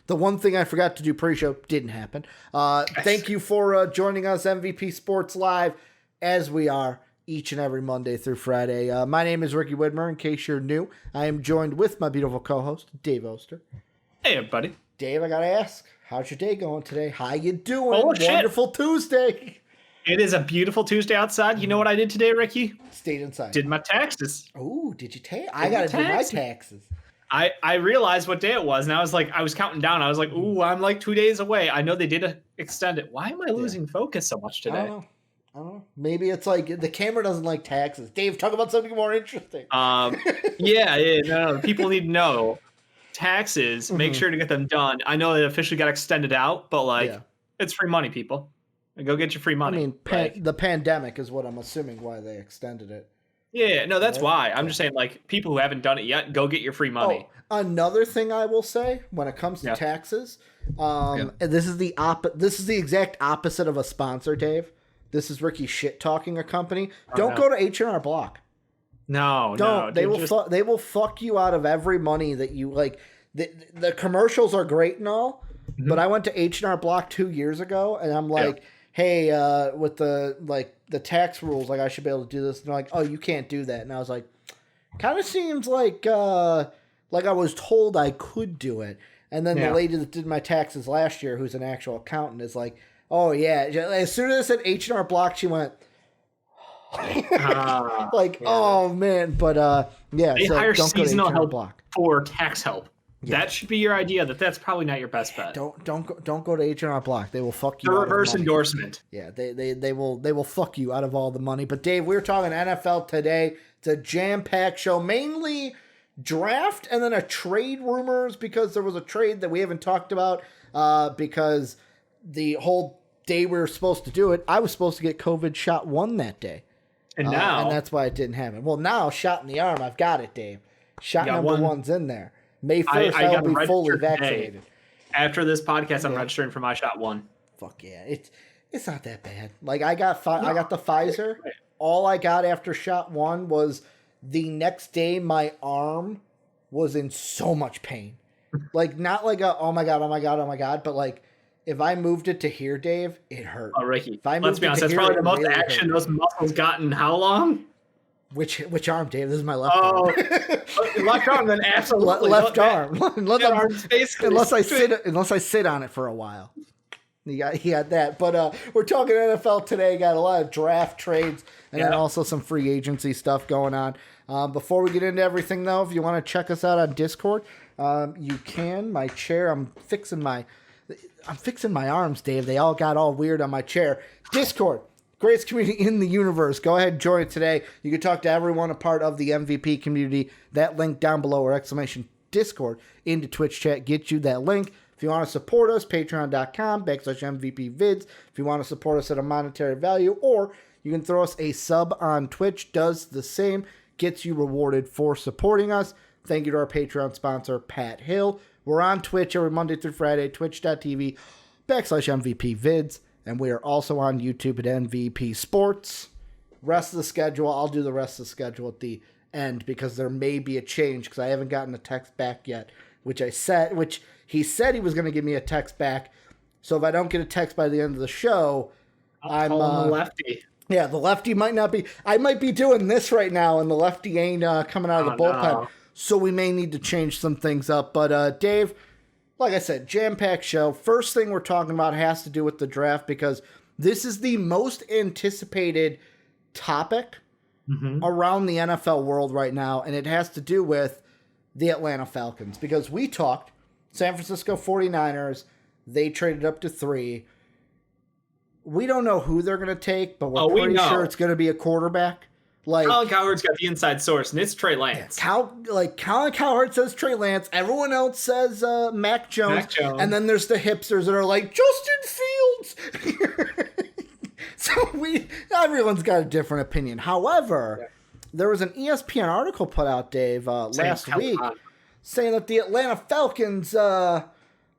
The one thing I forgot to do pre-show didn't happen. Thank you for joining us, MVP Sports Live, as we are each and every Monday through Friday. My name is Ricky Widmer. In case you're new, I am joined with my beautiful co-host, Dave Oster. Hey, everybody. Dave, I got to ask, how's your day going today? How you doing? Oh, shit. Wonderful Tuesday. It is a beautiful Tuesday outside. You know what I did today, Ricky? Stayed inside. Did my taxes. Oh, did you take? I got to do my taxes. I realized what day it was, and I was counting down. I was like, ooh, I'm like 2 days away. I know they did extend it. Why am I losing focus so much today? I don't know. Maybe it's like the camera doesn't like taxes. Dave, talk about something more interesting. No, people need to know. Taxes, make sure to get them done. I know they officially got extended out, but it's free money, people. Go get your free money. I mean, the pandemic is what I'm assuming why they extended it. Yeah, no, that's why. I'm just saying, like, people who haven't done it yet, go get your free money. Oh, another thing I will say when it comes to taxes, and this is the exact opposite of a sponsor, Dave. This is Ricky shit talking a company. Don't go to H&R Block. No, don't. They will fuck you out of every money that you like. The commercials are great and all, but I went to H&R Block 2 years ago, and I'm like, hey, with the tax rules, like I should be able to do this. And they're like, oh, you can't do that. And I was like, kind of seems like I was told I could do it. And then the lady that did my taxes last year, who's an actual accountant, is like, oh yeah. As soon as I said H&R Block, she went, oh man. But they hire seasonal help Block for tax help. Yeah. That should be your idea. That's probably not your best bet. Don't go to H&R Block. They will fuck you. The reverse endorsement. Yeah, they will fuck you out of all the money. But Dave, we're talking NFL today. It's a jam-packed show, mainly draft and then a trade rumors, because there was a trade that we haven't talked about because the whole day we were supposed to do it, I was supposed to get COVID shot 1 that day. And now, and that's why it didn't happen. Well, now shot in the arm, I've got it, Dave. Shot number 1's in there. May 1st, I will be fully vaccinated. Today. After this podcast, I'm registering for my shot 1. Fuck yeah. It's not that bad. Like, I got the Pfizer. Right. All I got after shot 1 was the next day my arm was in so much pain. Like, not like a, oh my God, but like, if I moved it to here, Dave, it hurt. Oh, Ricky, let's be honest, that's probably the most really action those muscles got in how long? Which arm, Dave? This is my left arm. Left arm, then absolutely left arm. Unless I sit on it for a while. He got that. But we're talking NFL today. Got a lot of draft trades and then also some free agency stuff going on. Before we get into everything, though, if you want to check us out on Discord, you can. My chair, I'm fixing my arms, Dave. They all got all weird on my chair. Discord. Greatest community in the universe. Go ahead and join it today. You can talk to everyone a part of the MVP community. That link down below or exclamation Discord into Twitch chat gets you that link. If you want to support us, patreon.com/MVPvids. If you want to support us at a monetary value, or you can throw us a sub on Twitch, does the same. Gets you rewarded for supporting us. Thank you to our Patreon sponsor, Pat Hill. We're on Twitch every Monday through Friday, twitch.tv/MVPvids. And we are also on YouTube at MVP Sports. Rest of the schedule, I'll do the rest of the schedule at the end because there may be a change because I haven't gotten a text back yet, which he said he was going to give me a text back. So if I don't get a text by the end of the show, I'm the lefty. Yeah, the lefty might not be. I might be doing this right now, and the lefty ain't coming out of the bullpen. No. So we may need to change some things up. But Dave, like I said, jam-packed show. First thing we're talking about has to do with the draft because this is the most anticipated topic around the NFL world right now, and it has to do with the Atlanta Falcons because we talked San Francisco 49ers. They traded up to 3. We don't know who they're going to take, but we're pretty sure it's going to be a quarterback. Like Colin Cowherd's got the inside source, and it's Trey Lance. Colin Cowherd says Trey Lance. Everyone else says Mac Jones. And then there's the hipsters that are like, Justin Fields. So everyone's got a different opinion. However, there was an ESPN article put out, Dave, last week saying that the Atlanta Falcons are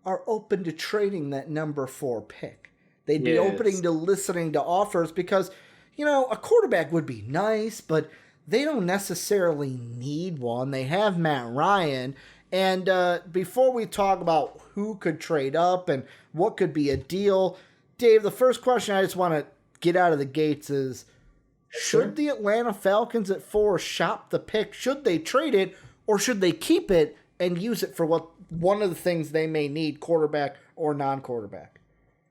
open to trading that number 4 pick. They'd be opening to listening to offers because – you know, a quarterback would be nice, but they don't necessarily need one. They have Matt Ryan, And before we talk about who could trade up and what could be a deal, Dave, the first question I just want to get out of the gates is, should the Atlanta Falcons at 4 shop the pick? Should they trade it, or should they keep it and use it for what one of the things they may need, quarterback or non-quarterback?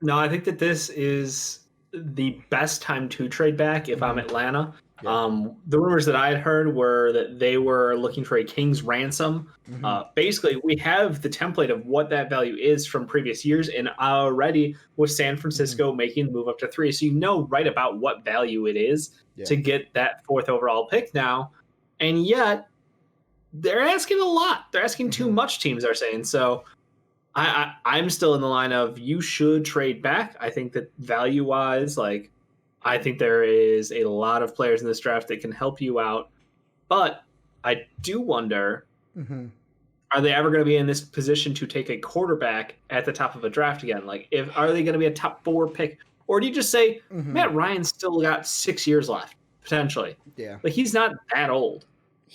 No, I think that this is the best time to trade back if I'm Atlanta. Yeah. The rumors that I had heard were that they were looking for a king's ransom. Basically, we have the template of what that value is from previous years, and already with San Francisco making the move up to 3. So you know right about what value it is to get that 4th overall pick now. And yet, they're asking a lot. They're asking too much, teams are saying. So I'm still in the line of you should trade back. I think that value-wise, like, I think there is a lot of players in this draft that can help you out. But I do wonder, are they ever going to be in this position to take a quarterback at the top of a draft again? Like, are they going to be a top 4 pick? Or do you just say, Matt Ryan's still got 6 years left, potentially? Yeah. Like, he's not that old.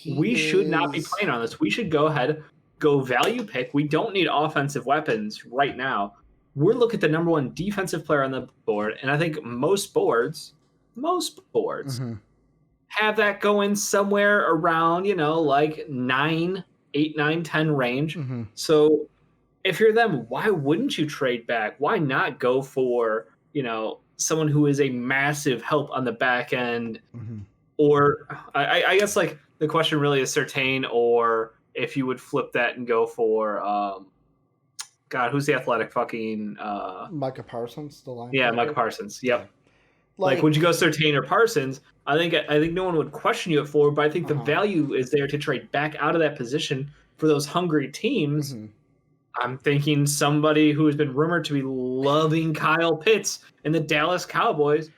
We should not be playing on this. We should go ahead, go value pick. We don't need offensive weapons right now. We're looking at the number 1 defensive player on the board, and I think most boards have that going somewhere around, like 8, 9, 10 range. So if you're them, why wouldn't you trade back? Why not go for, someone who is a massive help on the back end? Or I guess, like, the question really is Surtain, or if you would flip that and go for God, who's the athletic fucking Micah Parsons, the line. Yeah, Micah Parsons. Yep. Like, would you go Surtain or Parsons? I think no one would question you at 4, but I think the value is there to trade back out of that position for those hungry teams. I'm thinking somebody who has been rumored to be loving Kyle Pitts and the Dallas Cowboys.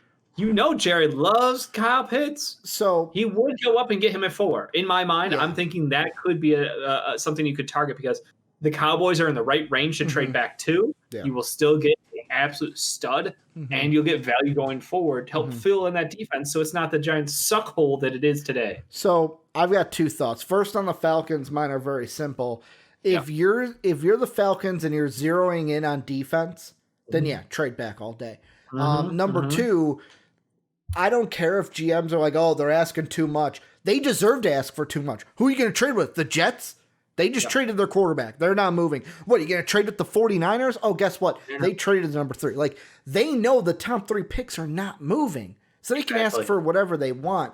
Jared loves Kyle Pitts, so he would go up and get him at 4. In my mind, I'm thinking that could be a something you could target, because the Cowboys are in the right range to trade back to. You will still get the absolute stud, and you'll get value going forward to help fill in that defense, so it's not the giant suck hole that it is today. So I've got 2 thoughts. First, on the Falcons, mine are very simple. If you're the Falcons and you're zeroing in on defense, then trade back all day. Number 2, I don't care if GMs are like, oh, they're asking too much. They deserve to ask for too much. Who are you going to trade with? The Jets? They just traded their quarterback. They're not moving. What, are you going to trade with the 49ers? Oh, guess what? They traded the number 3. Like, they know the top 3 picks are not moving. So they can ask for whatever they want.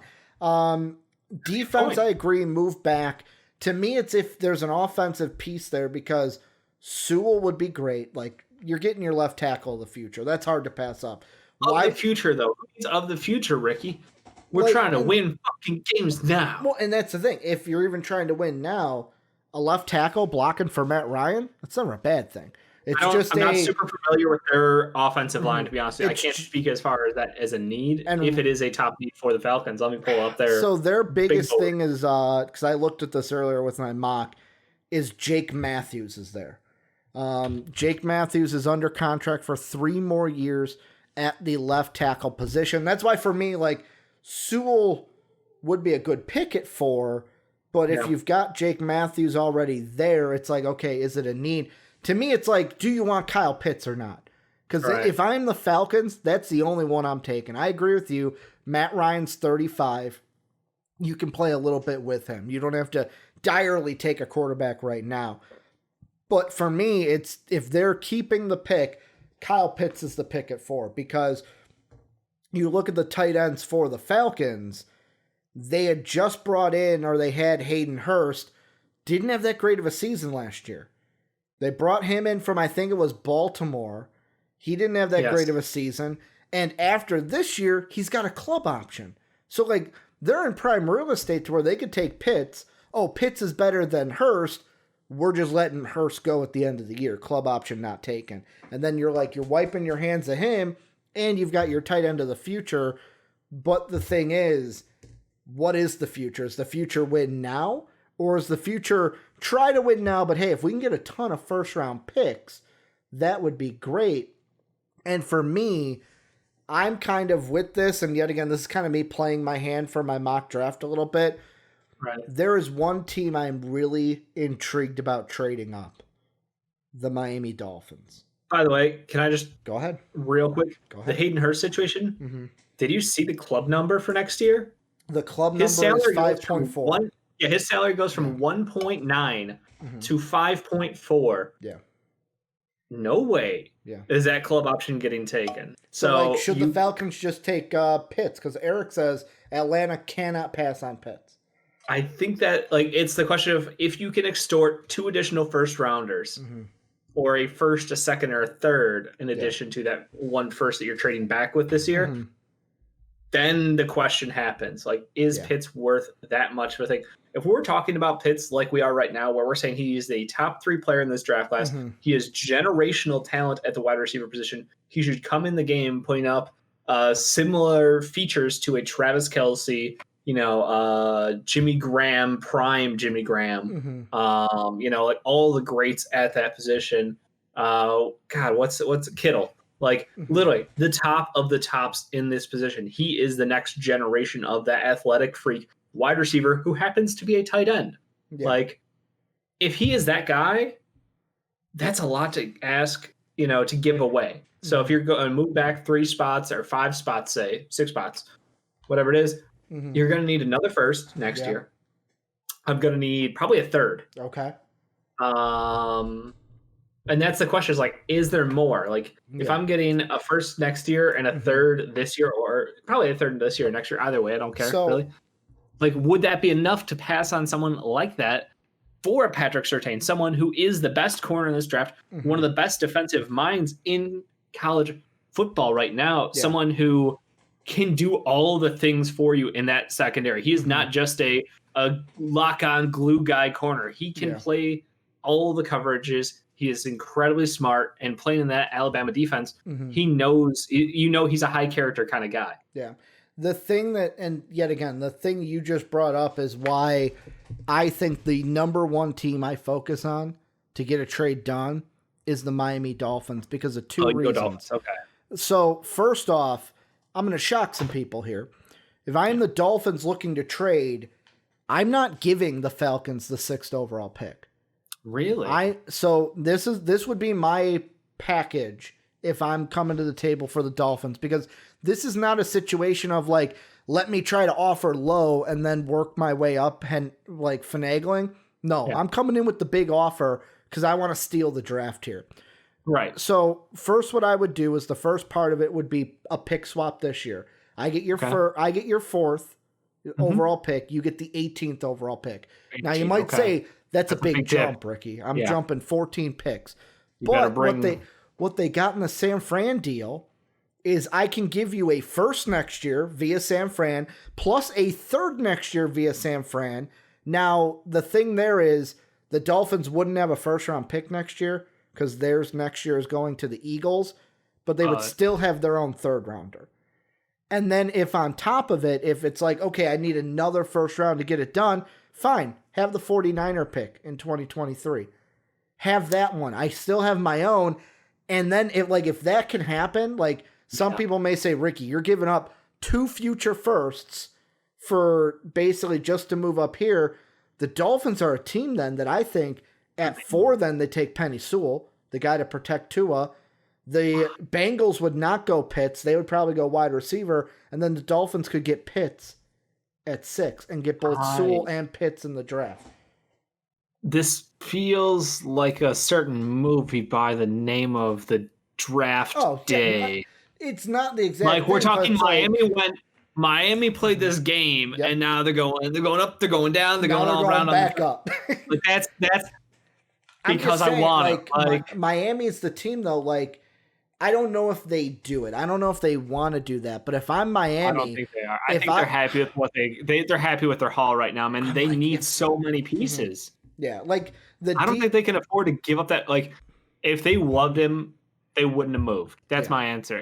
Defense, I agree, move back. To me, it's if there's an offensive piece there, because Sewell would be great. Like, you're getting your left tackle of the future. That's hard to pass up. Of the future, though. Of the future, Ricky. We're trying to win fucking games now. Well, and that's the thing. If you're even trying to win now, a left tackle blocking for Matt Ryan, that's never a bad thing. I'm not super familiar with their offensive line, to be honest. I can't speak as far as that as a need. And if it is a top need for the Falcons, let me pull up their. So their biggest thing is, because I looked at this earlier with my mock, is Jake Matthews is there. Jake Matthews is under contract for 3 more years at the left tackle position. That's why, for me, like, Sewell would be a good pick at 4. But if you've got Jake Matthews already there, it's like, okay, is it a need? To me, it's like, do you want Kyle Pitts or not? Because if I'm the Falcons, that's the only one I'm taking. I agree with you. Matt Ryan's 35. You can play a little bit with him. You don't have to direly take a quarterback right now. But for me, it's if they're keeping the pick, Kyle Pitts is the pick at 4. Because you look at the tight ends for the Falcons, they had just brought in, or they had Hayden Hurst, didn't have that great of a season last year. They brought him in from, I think it was Baltimore. He didn't have that great of a season. And after this year, he's got a club option. So, like, they're in prime real estate to where they could take Pitts. Oh, Pitts is better than Hurst. We're just letting Hurst go at the end of the year. Club option not taken. And then you're wiping your hands of him, and you've got your tight end of the future. But the thing is, what is the future? Is the future win now? Or is the future try to win now, but hey, if we can get a ton of first-round picks, that would be great. And for me, I'm kind of with this, and yet again, this is kind of me playing my hand for my mock draft a little bit. Right. There is one team I'm really intrigued about trading up. The Miami Dolphins. By the way, can I just go ahead real quick? Go ahead. The Hayden Hurst situation. Mm-hmm. Did you see the club number for next year? The club number is 5.4. Yeah, his salary goes from 1.9 to 5.4. Yeah. No way. Yeah. Is that club option getting taken? So should the Falcons just take Pitts? Because Eric says Atlanta cannot pass on Pitts. I think that it's the question of if you can extort 2 additional first rounders. Or a first, a second, or a third, in addition to that one first that you're trading back with this year, then the question happens: is Pitts worth that much of a thing? If we're talking about Pitts like we are right now, where we're saying he is a top 3 player in this draft class, he is generational talent at the wide receiver position. He should come in the game putting up similar features to a Travis Kelce, Jimmy Graham, prime Jimmy Graham, all the greats at that position. God, what's Kittle? Literally the top of the tops in this position. He is the next generation of that athletic freak wide receiver who happens to be a tight end. Yeah. If he is that guy, that's a lot to ask, to give away. So if you're going to move back 3 spots or 5 spots, say 6 spots, whatever it is, you're going to need another first next year. I'm going to need probably a third. Okay. And that's the question is there more? If I'm getting a first next year and a third this year, or probably a third this year or next year, either way, I don't care really. Would that be enough to pass on someone like that for Patrick Surtain, someone who is the best corner in this draft, one of the best defensive minds in college football right now, someone who can do all the things for you in that secondary. He is not just a lock-on glue guy corner. He can play all the coverages. He is incredibly smart, and playing in that Alabama defense, he knows, he's a high character kind of guy. Yeah. The thing and yet again, the thing you just brought up is why I think the number one team I focus on to get a trade done is the Miami Dolphins because of 2 reasons. Dolphins. Okay. So first off, I'm going to shock some people here. If I am the Dolphins looking to trade, I'm not giving the Falcons the 6th overall pick. Really? So this would be my package if I'm coming to the table for the Dolphins, because this is not a situation of let me try to offer low and then work my way up and finagling. No, I'm coming in with the big offer because I want to steal the draft here. Right. So first, what I would do is the first part of it would be a pick swap this year. I get your 4th overall pick. You get the 18th overall pick. Now you might say that's a big jump, Ricky. I'm jumping 14 picks. But what they got in the San Fran deal is I can give you a first next year via San Fran plus a third next year via San Fran. Now, the thing there is the Dolphins wouldn't have a first round pick next year because theirs next year is going to the Eagles, but they would still have their own third rounder. And then if on top of it, if it's okay, I need another first round to get it done, fine. Have the 49er pick in 2023. Have that one. I still have my own. And then if that can happen, some people may say, Ricky, you're giving up 2 future firsts for basically just to move up here. The Dolphins are a team then that I think at 4, then they take Penny Sewell, the guy to protect Tua. The Bengals would not go Pitts. They would probably go wide receiver. And then the Dolphins could get Pitts at 6 and get both Sewell and Pitts in the draft. This feels like a certain movie by the name of The Draft Day. It's not the exact we're talking Miami played this game and now they're going up, they're going down, they're going all around back up. That's because I want it. Miami is the team though. I don't know if they do it. I don't know if they want to do that. But if I'm Miami, I don't think they are. I think they're happy with what they're happy with their haul right now, man. They need so many pieces. Yeah, I don't think they can afford to give up that. If they loved him, they wouldn't have moved. That's my answer.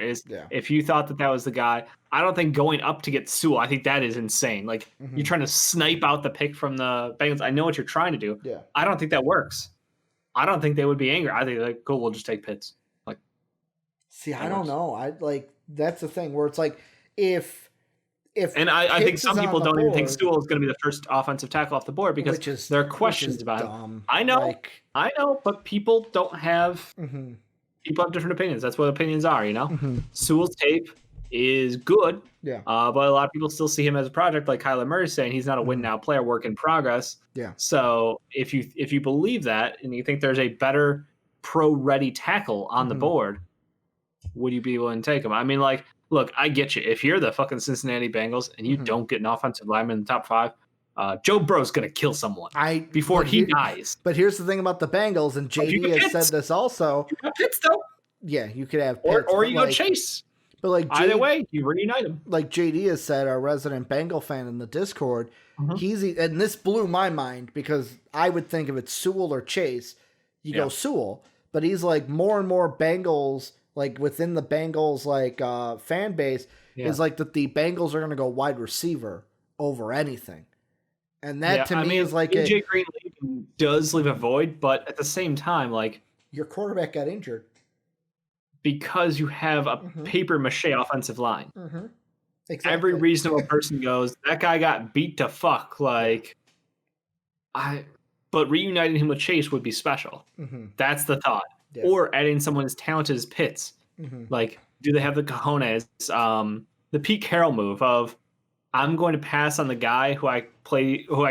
If you thought that was the guy, I don't think going up to get Sewell, I think that is insane. You're trying to snipe out the pick from the Bengals. I know what you're trying to do. Yeah. I don't think that works. I don't think they would be angry. I think cool, we'll just take Pitts. See, I don't know. That's the thing where it's if I think some people don't even think Sewell is going to be the first offensive tackle off the board because there are questions about him. I know, but people don't have people have different opinions. That's what opinions are, Sewell's tape is good, but a lot of people still see him as a project, like Kyler Murray saying he's not a win now player, work in progress. Yeah. So if you believe that and you think there's a better pro ready tackle on the board, would you be willing to take him? I mean, like, look, I get you. If you're the fucking Cincinnati Bengals and you don't get an offensive lineman in the top 5, Joe Burrow's going to kill someone before he dies. But here's the thing about the Bengals, and JD has said this also. You got Pitts, though. Yeah, you could have Pitts. Or you go Chase. But like either way, you reunite him. Like JD has said, our resident Bengal fan in the Discord, and this blew my mind because I would think if it's Sewell or Chase, you go Sewell. But he's like more and more Bengals, like within the Bengals fan base, is like that the Bengals are going to go wide receiver over anything. And that to me is like AJ Green does leave a void, but at the same time, like your quarterback got injured. Because you have a paper mache offensive line. Exactly. Every reasonable person goes, that guy got beat to fuck. But reuniting him with Chase would be special. That's the thought. Yeah. Or adding someone as talented as Pitts. Like, do they have the cojones? The Pete Carroll move of, I'm going to pass on the guy who I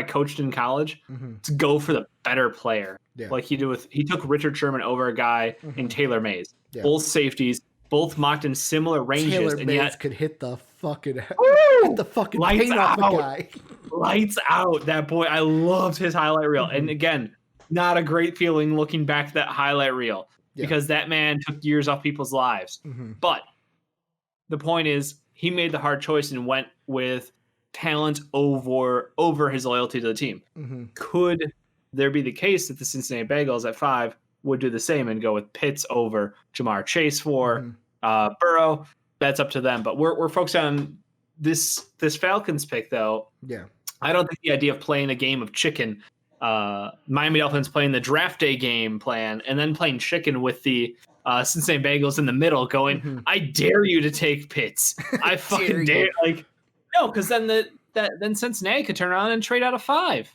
coached in college to go for the better player. Yeah. Like he took Richard Sherman over a guy in Taylor Mays. Yeah. Both safeties, both mocked in similar ranges. Taylor and Mays yet could hit the fucking paint off the guy. Lights out, that boy. I loved his highlight reel. And again, not a great feeling looking back to that highlight reel because that man took years off people's lives. But the point is, he made the hard choice and went with talent over his loyalty to the team. Could there be the case that the Cincinnati Bengals at 5 would do the same and go with Pitts over Jamar Chase for Burrow? That's up to them. But we're focused on this Falcons pick, though. Yeah, I don't think the idea of playing a game of chicken, Miami Dolphins playing the draft day game plan and then playing chicken with the Cincinnati Bengals in the middle going, I dare you to take Pitts. I fucking dare. Like, no, because then then Cincinnati could turn around and trade out of 5.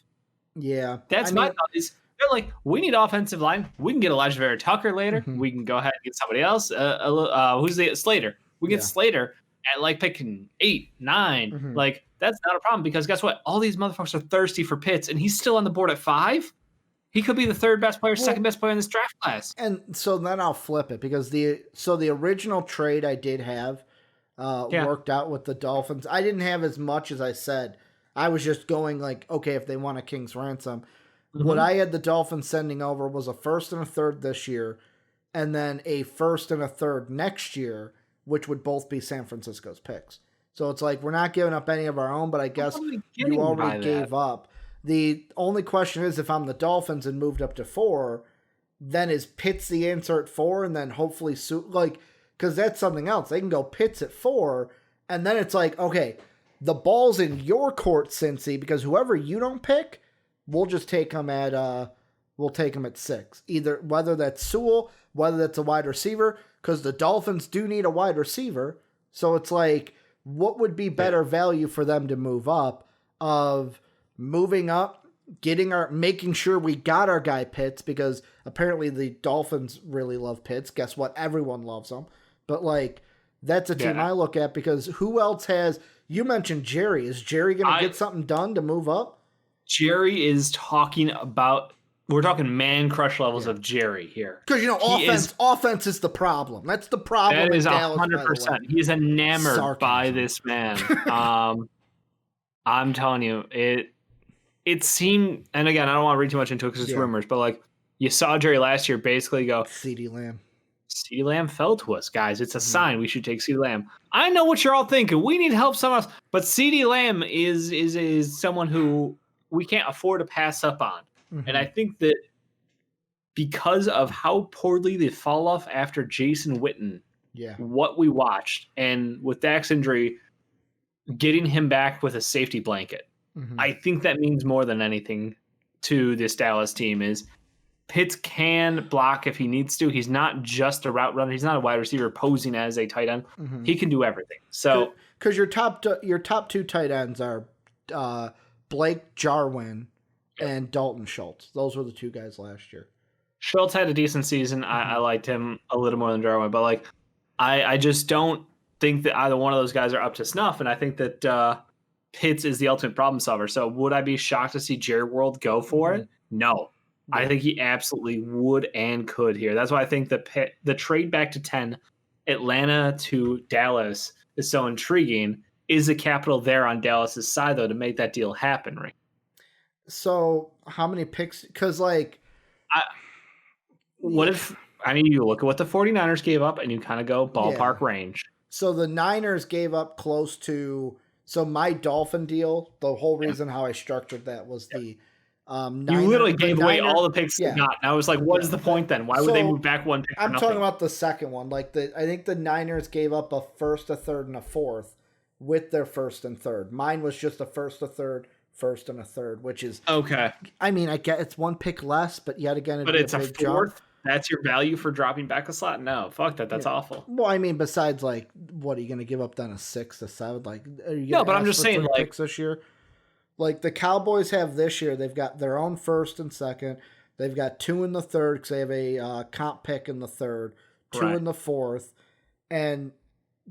Yeah. That's my thought is they're like, we need offensive line. We can get Elijah Vera Tucker later. We can go ahead and get somebody else. Who's the Slater? We get Slater at like picking 8, 9. Like, that's not a problem because guess what? All these motherfuckers are thirsty for Pitts and he's still on the board at 5. He could be the third best player, second best player in this draft class. And so then I'll flip it because the original trade I did have worked out with the Dolphins. I didn't have as much as I said. I was just going like, okay, if they want a king's ransom. What I had the Dolphins sending over was a first and a third this year, and then a first and a third next year, which would both be San Francisco's picks. So it's like, we're not giving up any of our own, but I guess you already gave up. The only question is, if I'm the Dolphins and moved up to 4, then is Pitts the answer at 4, and then hopefully because that's something else. They can go Pitts at 4, and then it's like, okay, the ball's in your court, Cincy, because whoever you don't pick, we'll just take him at 6. Either whether that's Sewell, whether that's a wide receiver, because the Dolphins do need a wide receiver. So it's like, what would be better value for them to move up of moving up, making sure we got our guy Pitts, because apparently the Dolphins really love Pitts. Guess what? Everyone loves him. But like, that's a team I look at because who else has, you mentioned Jerry. Is Jerry going to get something done to move up? Jerry is talking about, we're talking man crush levels of Jerry here. Because, offense is the problem. That's the problem. That is 100%. He's enamored by this man. I'm telling you, it seemed, and again, I don't want to read too much into it because it's rumors, but like, you saw Jerry last year basically go, CeeDee Lamb. CeeDee Lamb fell to us, guys. It's a sign we should take CeeDee Lamb. I know what you're all thinking. We need help somewhere else. But CeeDee Lamb is someone who we can't afford to pass up on. And I think that because of how poorly they fall off after Jason Witten, what we watched, and with Dak's injury, getting him back with a safety blanket, I think that means more than anything to this Dallas team is Pitts can block if he needs to. He's not just a route runner. He's not a wide receiver posing as a tight end. He can do everything. So Because your top two tight ends are Blake Jarwin and Dalton Schultz. Those were the two guys last year. Schultz had a decent season. I liked him a little more than Jarwin, but like I just don't think that either one of those guys are up to snuff, and I think that Pitts is the ultimate problem solver. So would I be shocked to see Jerry World go for it? No. Yeah. I think he absolutely would and could here. That's why I think the trade back to 10, Atlanta to Dallas, is so intriguing. Is the capital there on Dallas's side, though, to make that deal happen, right? So how many picks? Because, like... you look at what the 49ers gave up, and you kind of go ballpark range. So the Niners gave up close to... So my Dolphin deal, the whole reason how I structured that was the... you literally gave away all the picks you got. And I was like, what is the point then? Why would they move back one pick? I'm talking about the second one. Like I think the Niners gave up a first, a third, and a fourth with their first and third. Mine was just a first, a third, first, and a third, which is okay. I mean, I get it's one pick less, but yet again, it's a fourth. Jump. That's your value for dropping back a slot? No, fuck that. That's awful. Well, I mean, besides, like, what are you going to give up then? A 6, a 7? Like, no, but I'm just saying, like, picks this year. Like the Cowboys have this year, they've got their own first and second. They've got 2 in the third because they have a comp pick in the third, 2 in the fourth. And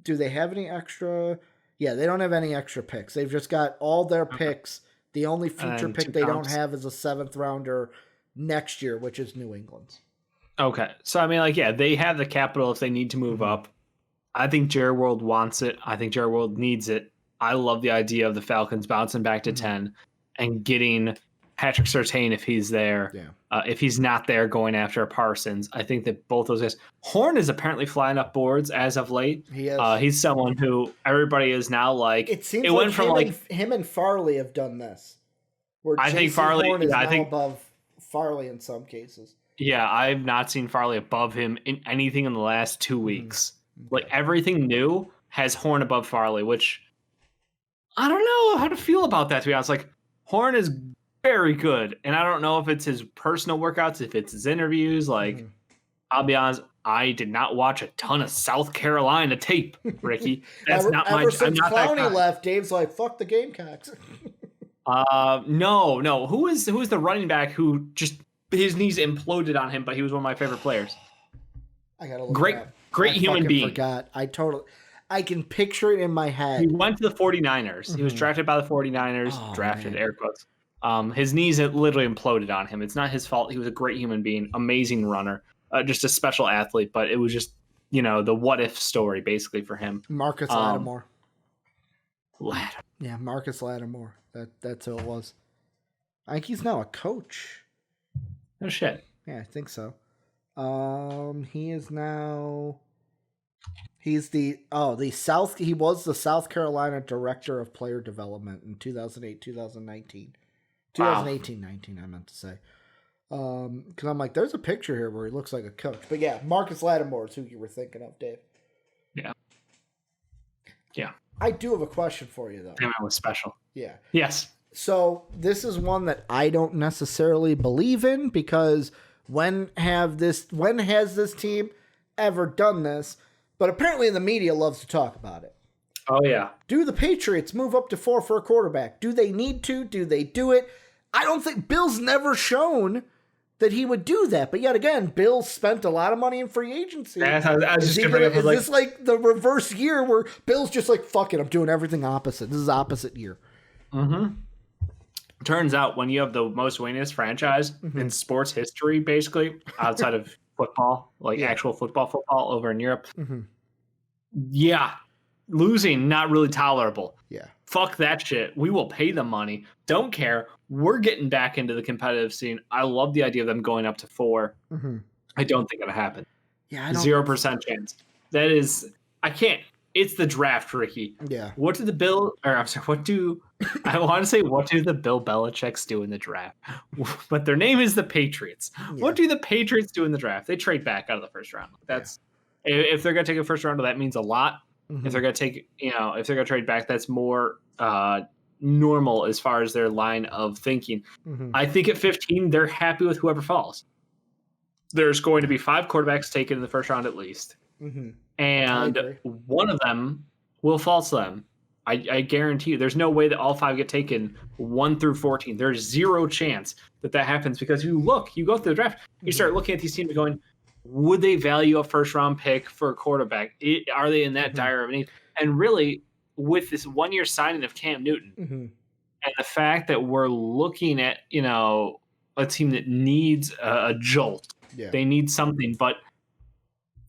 do they have any extra? Yeah, they don't have any extra picks. They've just got all their picks. The only future pick they don't have is a 7th rounder next year, which is New England's. Okay. So, I mean, like, yeah, they have the capital if they need to move up. I think Jerry World wants it. I think Jerry World needs it. I love the idea of the Falcons bouncing back to 10 and getting Patrick Surtain if he's there. Yeah. If he's not there, going after Parsons. I think that both those guys. Horn is apparently flying up boards as of late. He is. He's someone who everybody is now like. It seems like him and Farley have done this. I think Farley. Horn is now above Farley in some cases. Yeah, I've not seen Farley above him in anything in the last 2 weeks. Like everything new has Horn above Farley, which. I don't know how to feel about that, to be honest. Like, Horn is very good, and I don't know if it's his personal workouts, if it's his interviews. Like, I'll be honest, I did not watch a ton of South Carolina tape, Ricky. That's not my... Ever since Clowney left, Dave's like, fuck the Gamecocks. No. Who is the running back who just... His knees imploded on him, but he was one of my favorite players. I gotta look Great human being. Forgot. I can picture it in my head. He went to the 49ers. He was drafted by the 49ers, drafted, air quotes. His knees had literally imploded on him. It's not his fault. He was a great human being, amazing runner, just a special athlete. But it was just, the what if story basically for him. Marcus Lattimore. Lattimore. Yeah, Marcus Lattimore. That's who it was. I think he's now a coach. No shit. Yeah, I think so. He is now... He was the South Carolina Director of Player Development in 2008, 2019. 2018-19, I meant to say. Because I'm like, there's a picture here where he looks like a coach. But yeah, Marcus Lattimore is who you were thinking of, Dave. Yeah. Yeah. I do have a question for you, though. That was special. Yeah. Yes. So this is one that I don't necessarily believe in, because when has this team ever done this? But apparently the media loves to talk about it. Oh, yeah. Do the Patriots move up to 4 for a quarterback? Do they need to? Do they do it? I don't think Bill's never shown that he would do that. But yet again, Bill spent a lot of money in free agency. Is this like the reverse year where Bill's just like, fuck it, I'm doing everything opposite. This is opposite year. Mm-hmm. Turns out when you have the most winningest franchise in sports history, basically, outside of football, actual football over in Europe. Yeah. Losing, not really tolerable. Yeah. Fuck that shit. We will pay them money. Don't care. We're getting back into the competitive scene. I love the idea of them going up to 4. I don't think it'll happen. Yeah, 0% chance. That is, I can't. It's the draft, Ricky. Yeah. I want to say, what do the Bill Belichicks do in the draft? But their name is the Patriots. Yeah. What do the Patriots do in the draft? They trade back out of the first round. If they're going to take a first rounder, that means a lot. If they're going to take, if they're going to trade back, that's more normal as far as their line of thinking. I think at 15, they're happy with whoever falls. There's going to be 5 quarterbacks taken in the first round at least. And one of them will fall to them. I guarantee you, there's no way that all 5 get taken 1 through 14. There's zero chance that happens because you go through the draft, you start looking at these teams going, would they value a first-round pick for a quarterback? Are they in that dire of a need? And really, with this one-year signing of Cam Newton and the fact that we're looking at, a team that needs a jolt. Yeah. They need something, but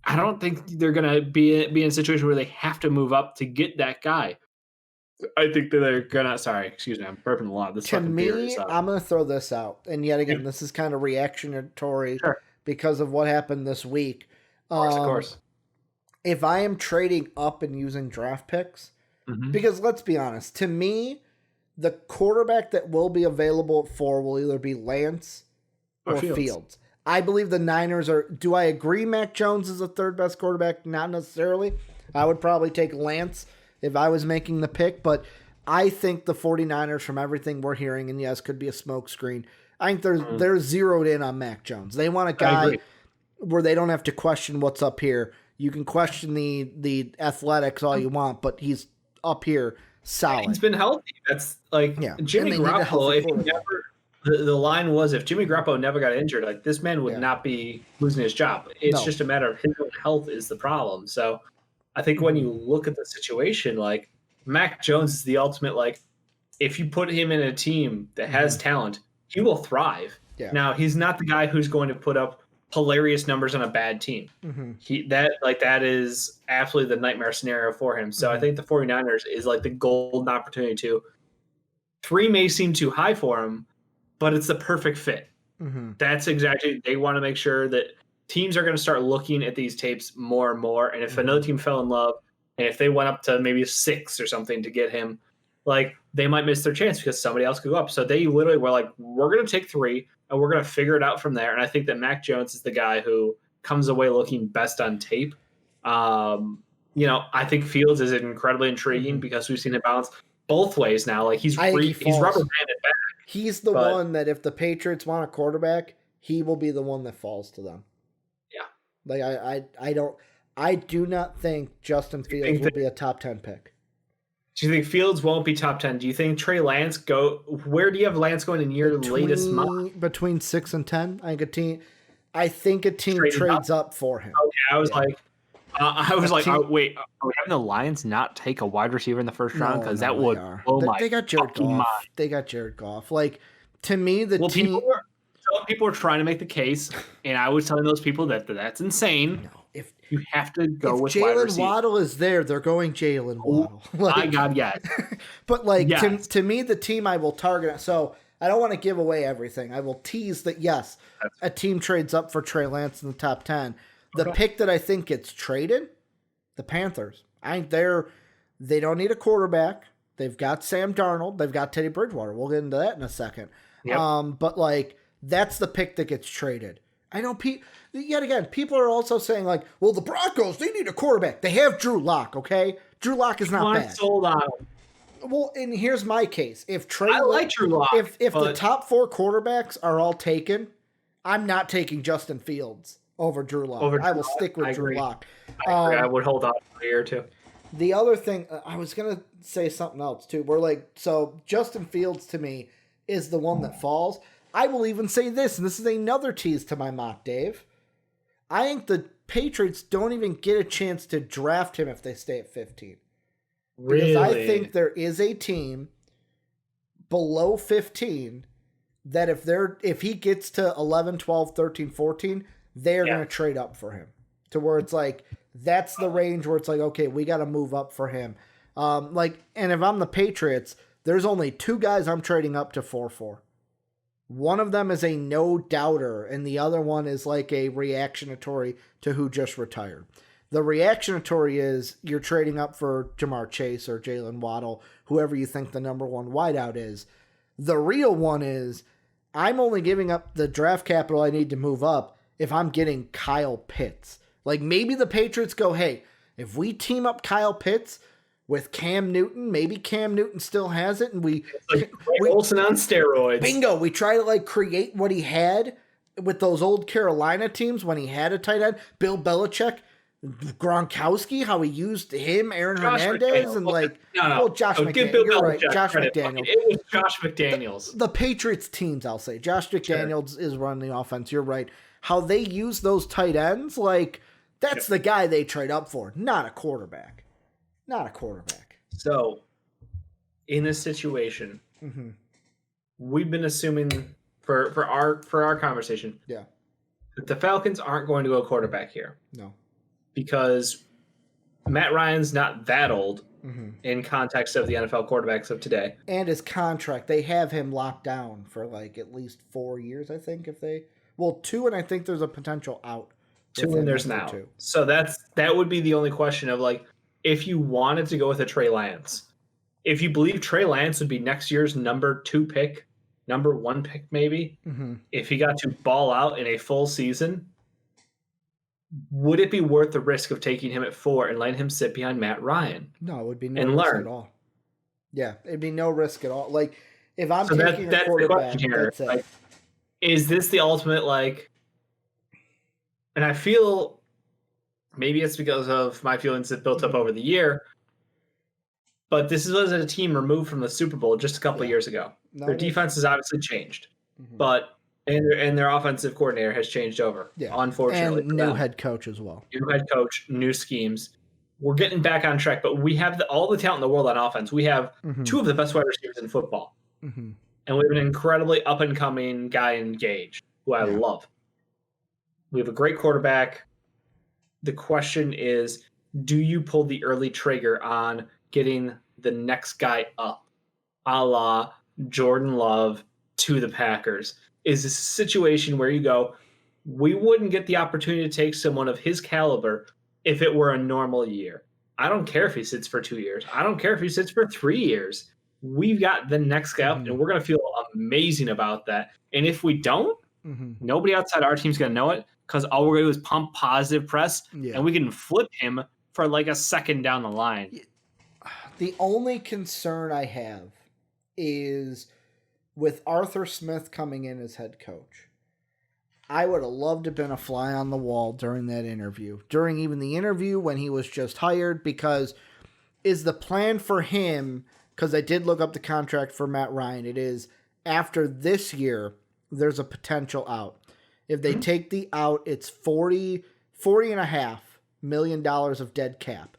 I don't think they're going to be in a situation where they have to move up to get that guy. I think that they're going to – sorry, excuse me. I'm burping a lot. To me, I'm going to throw this out. And yet again, this is kind of reactionary because of what happened this week. Of course. If I am trading up and using draft picks, because let's be honest, to me, the quarterback that will be available at 4 will either be Lance or Fields. I believe the Niners are. Do I agree Mac Jones is the third best quarterback? Not necessarily. I would probably take Lance if I was making the pick, but I think the 49ers, from everything we're hearing, and yes, could be a smokescreen, I think they're zeroed in on Mac Jones. They want a guy where they don't have to question what's up here. You can question the athletics all you want, but he's up here solid. He's been healthy. That's like Jimmy Garoppolo. If he never. The line was, if Jimmy Garoppolo never got injured, like this man would not be losing his job. It's just a matter of his own health is the problem. So I think when you look at the situation, like Mac Jones is the ultimate, like if you put him in a team that has talent, he will thrive. Yeah. Now, he's not the guy who's going to put up hilarious numbers on a bad team. That is absolutely the nightmare scenario for him. So I think the 49ers is like the golden opportunity to. 3 may seem too high for him, but it's the perfect fit. That's exactly, they want to make sure that teams are going to start looking at these tapes more and more. And if another team fell in love, and if they went up to maybe 6 or something to get him, like they might miss their chance because somebody else could go up. So they literally were like, we're going to take 3 and we're going to figure it out from there. And I think that Mac Jones is the guy who comes away looking best on tape. I think Fields is incredibly intriguing because we've seen it bounce both ways now. Like he's rubber banded back. He's the one that if the Patriots want a quarterback, he will be the one that falls to them. Yeah. Like I do not think Justin Fields will be a top 10 pick. Do you think Fields won't be top 10? Do you think Trey Lance where do you have Lance going in your latest mock? Between 6 and 10. I think a team trades up for him. Okay, I was wait, are we having the Lions not take a wide receiver in the first round? Because that would they got Jared Goff. They got Jared Goff. Like, to me, team. People are trying to make the case, and I was telling those people that's insane. No, if you have to go with Jalen Waddle is there, they're going Jalen Waddle. My God, yes. But to me, the team I will target. So I don't want to give away everything. I will tease that yes, a team trades up for Trey Lance in the top 10. The pick that I think gets traded, the Panthers. I think they don't need a quarterback. They've got Sam Darnold. They've got Teddy Bridgewater. We'll get into that in a second. Yep. But that's the pick that gets traded. I know yet again, people are also saying well, the Broncos, they need a quarterback. They have Drew Lock, okay? Drew Lock is not bad. Sold on. Well, and here's my case. If I like Drew Lock. If the top 4 quarterbacks are all taken, I'm not taking Justin Fields over Drew Lock. I will stick with Drew Lock. I would hold on a year or two. The other thing, I was going to say something else too. So Justin Fields to me is the one that falls. I will even say this, and this is another tease to my mock, Dave. I think the Patriots don't even get a chance to draft him if they stay at 15. Really? Because I think there is a team below 15 that if he gets to 11, 12, 13, 14, they're going to trade up for him to where it's that's the range where it's okay, we got to move up for him. And if I'm the Patriots, there's only 2 guys I'm trading up to 4-4. One of them is a no-doubter, and the other one is a reactionatory to who just retired. The reactionatory is you're trading up for Jamar Chase or Jalen Waddle, whoever you think the number 1 wideout is. The real one is I'm only giving up the draft capital I need to move up if I'm getting Kyle Pitts. Maybe the Patriots go, hey, if we team up Kyle Pitts with Cam Newton, maybe Cam Newton still has it, and we Olsen on steroids. Bingo. We try to create what he had with those old Carolina teams when he had a tight end. Bill Belichick, Gronkowski, how he used him, Aaron Josh Hernandez, McDaniels. and Okay. no. Well, Josh So give McDaniels. Bill You're right, Belichick Josh credit. McDaniels. It was Josh McDaniels. The Patriots teams, I'll say. Josh McDaniels is running the offense. You're right. How they use those tight ends, that's the guy they trade up for, not a quarterback. Not a quarterback. So, in this situation, we've been assuming for our conversation, that the Falcons aren't going to go quarterback here. No, because Matt Ryan's not that old in context of the NFL quarterbacks of today, and his contract, they have him locked down for at least 4 years. I think 2, and I think there's a potential out. 2 and there's now. 2. So that would be the only question of if you wanted to go with a Trey Lance, if you believe Trey Lance would be next year's number 2 pick, number 1 pick maybe, if he got to ball out in a full season, would it be worth the risk of taking him at 4 and letting him sit behind Matt Ryan? No, it would be no risk at all. Yeah, it'd be no risk at all. If I'm taking a quarterback, that's it. Is this the ultimate and I feel maybe it's because of my feelings that built up over the year, but this was a team removed from the Super Bowl just a couple of years ago. Their defense has obviously changed, but and their offensive coordinator has changed over. Yeah, unfortunately, and new head coach as well. New head coach, new schemes. We're getting back on track, but we have all the talent in the world on offense. We have 2 of the best wide receivers in football, and we have an incredibly up and coming guy in Gage, who I love. We have a great quarterback. The question is, do you pull the early trigger on getting the next guy up, a la Jordan Love to the Packers? Is this a situation where you go, we wouldn't get the opportunity to take someone of his caliber if it were a normal year? I don't care if he sits for 2 years. I don't care if he sits for 3 years. We've got the next guy up, and we're going to feel amazing about that. And if we don't, nobody outside our team's going to know it, because all we're going to do is pump positive press, and we can flip him for a second down the line. The only concern I have is with Arthur Smith coming in as head coach. I would have loved to have been a fly on the wall during that interview, during even the interview when he was just hired, because is the plan for him, because I did look up the contract for Matt Ryan, it is after this year, there's a potential out. If they take the out, it's $40.5 million of dead cap.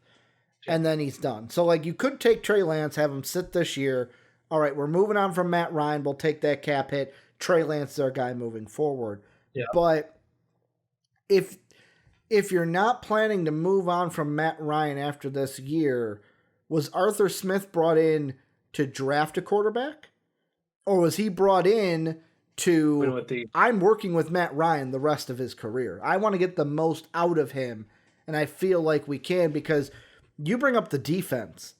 And then he's done. So, you could take Trey Lance, have him sit this year. All right, we're moving on from Matt Ryan. We'll take that cap hit. Trey Lance is our guy moving forward. Yeah. But if you're not planning to move on from Matt Ryan after this year, was Arthur Smith brought in to draft a quarterback? Or was he brought in to, I'm working with Matt Ryan the rest of his career. I want to get the most out of him, and I feel like we can, because you bring up the defense.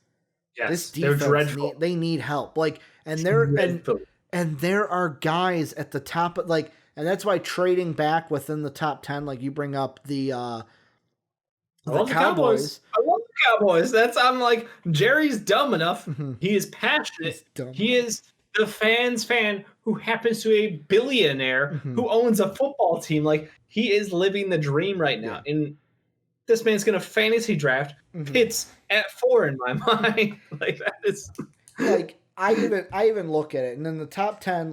Yes, this defense, they're dreadful. They need help. And there are guys at the top, and that's why trading back within the top 10, you bring up the Cowboys. I love the Cowboys. I'm Jerry's dumb enough. He is passionate. He is the fan who happens to be a billionaire who owns a football team. He is living the dream right now. Yeah. And this man's going to fantasy draft Pitts at 4 in my mind. That is I even look at it. And in the top 10,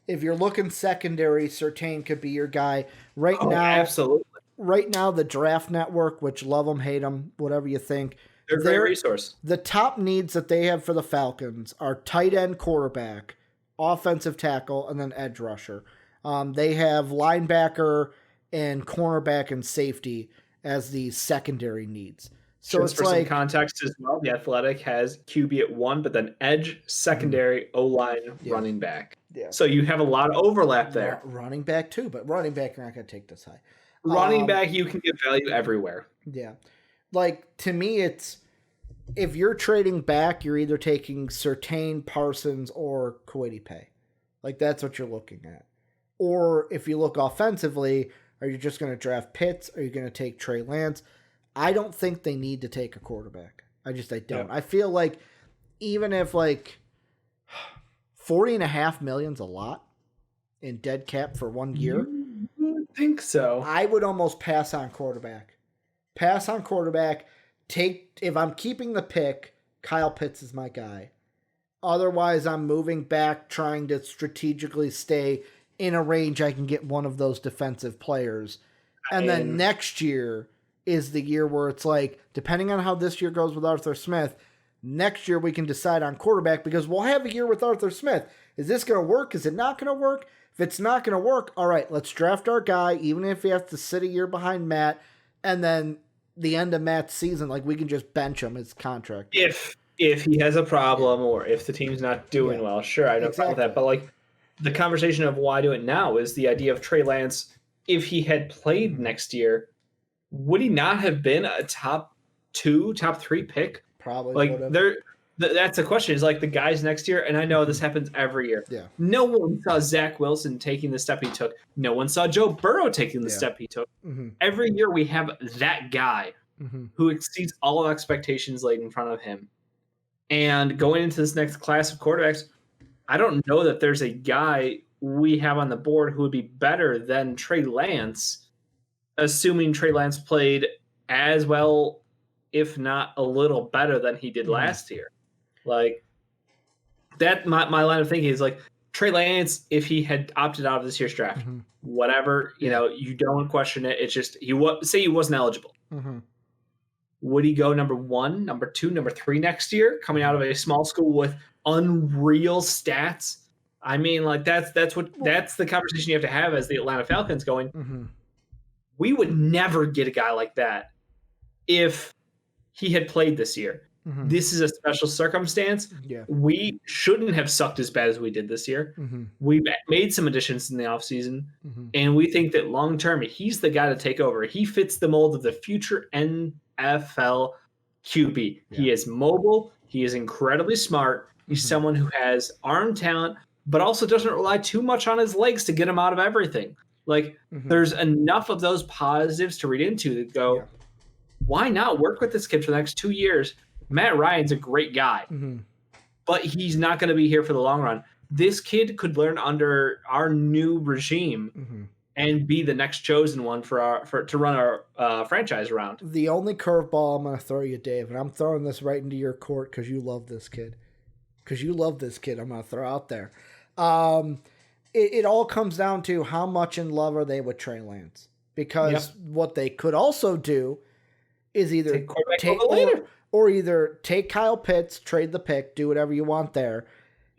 if you're looking secondary, Surtain could be your guy right now. Absolutely. Right now, the Draft Network, which love them, hate them, whatever you think. They're a great resource. The top needs that they have for the Falcons are tight end, quarterback, offensive tackle, and then edge rusher. They have linebacker and cornerback and safety as the secondary needs. So just for some context as well, the Athletic has QB at 1, but then edge, secondary, O-line, running back. Yeah. So you have a lot of overlap there. Running back too, but running back, you're not going to take this high. Running back, you can get value everywhere. Yeah. To me, it's if you're trading back, you're either taking Surtain, Parsons, or Kwity Paye. That's what you're looking at. Or if you look offensively, are you just going to draft Pitts? Are you going to take Trey Lance? I don't think they need to take a quarterback. I don't. Yeah. I feel like even if $40.5 million's a lot in dead cap for 1 year. I think so. I would almost pass on quarterback pass on quarterback. If I'm keeping the pick, Kyle Pitts is my guy. Otherwise, I'm moving back, trying to strategically stay in a range I can get one of those defensive players. And then next year is the year where it's like, depending on how this year goes with Arthur Smith, next year we can decide on quarterback because we'll have a year with Arthur Smith. Is this going to work? Is it not going to work? If it's not going to work, all right, let's draft our guy, even if he has to sit a year behind Matt, and then the end of Matt's season, like, we can just bench him his contract. If he has a problem or if the team's not doing well, sure, I don't know that. But, like, the conversation of why do it now is the idea of Trey Lance, if he had played next year, would he not have been a top 2, top 3 pick? Probably. Like, that's the question. Is like the guys next year, and I know this happens every year. Yeah. No one saw Zach Wilson taking the step he took. No one saw Joe Burrow taking the step he took. Mm-hmm. Every year we have that guy who exceeds all expectations laid in front of him. And going into this next class of quarterbacks, I don't know that there's a guy we have on the board who would be better than Trey Lance, assuming Trey Lance played as well, if not a little better than he did last year. Like, that, my line of thinking is like, Trey Lance, if he had opted out of this year's draft, whatever, you don't question it. It's just, say he wasn't eligible. Would he go number 1, number 2, number 3 next year, coming out of a small school with unreal stats? I mean, like, that's the conversation you have to have as the Atlanta Falcons going. We would never get a guy like that if he had played this year. This is a special circumstance. Yeah. We shouldn't have sucked as bad as we did this year. We've made some additions in the offseason, and we think that long-term, he's the guy to take over. He fits the mold of the future NFL QB. Yeah. He is mobile. He is incredibly smart. He's someone who has arm talent, but also doesn't rely too much on his legs to get him out of everything. Like, there's enough of those positives to read into that go, why not work with this kid for the next 2 years? Matt Ryan's a great guy, but he's not going to be here for the long run. This kid could learn under our new regime and be the next chosen one to run our franchise around. The only curveball I'm going to throw you, Dave, and I'm throwing this right into your court because you love this kid. I'm going to throw out there. It all comes down to how much in love are they with Trey Lance. Because what they could also do is either take Kyle Pitts, trade the pick, do whatever you want there,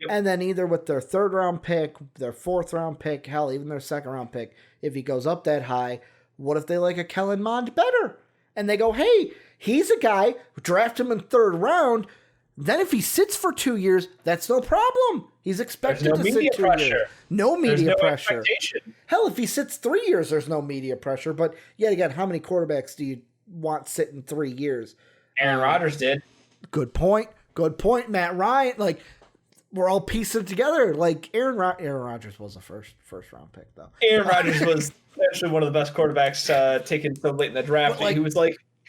and then either with their 3rd round pick, their 4th round pick, hell, even their 2nd round pick, if he goes up that high, what if they like a Kellen Mond better? And they go, hey, he's a guy, draft him in 3rd round, then if he sits for 2 years, that's no problem. He's expected to sit 2 years. No media pressure. Hell, if he sits 3 years, there's no media pressure. But yet again, how many quarterbacks do you want sitting 3 years? Aaron Rodgers did. Good point. Matt Ryan. Like, we're all piecing it together. Like, Aaron Rodgers was a first round pick, though. Aaron Rodgers was actually one of the best quarterbacks taken so late in the draft. He was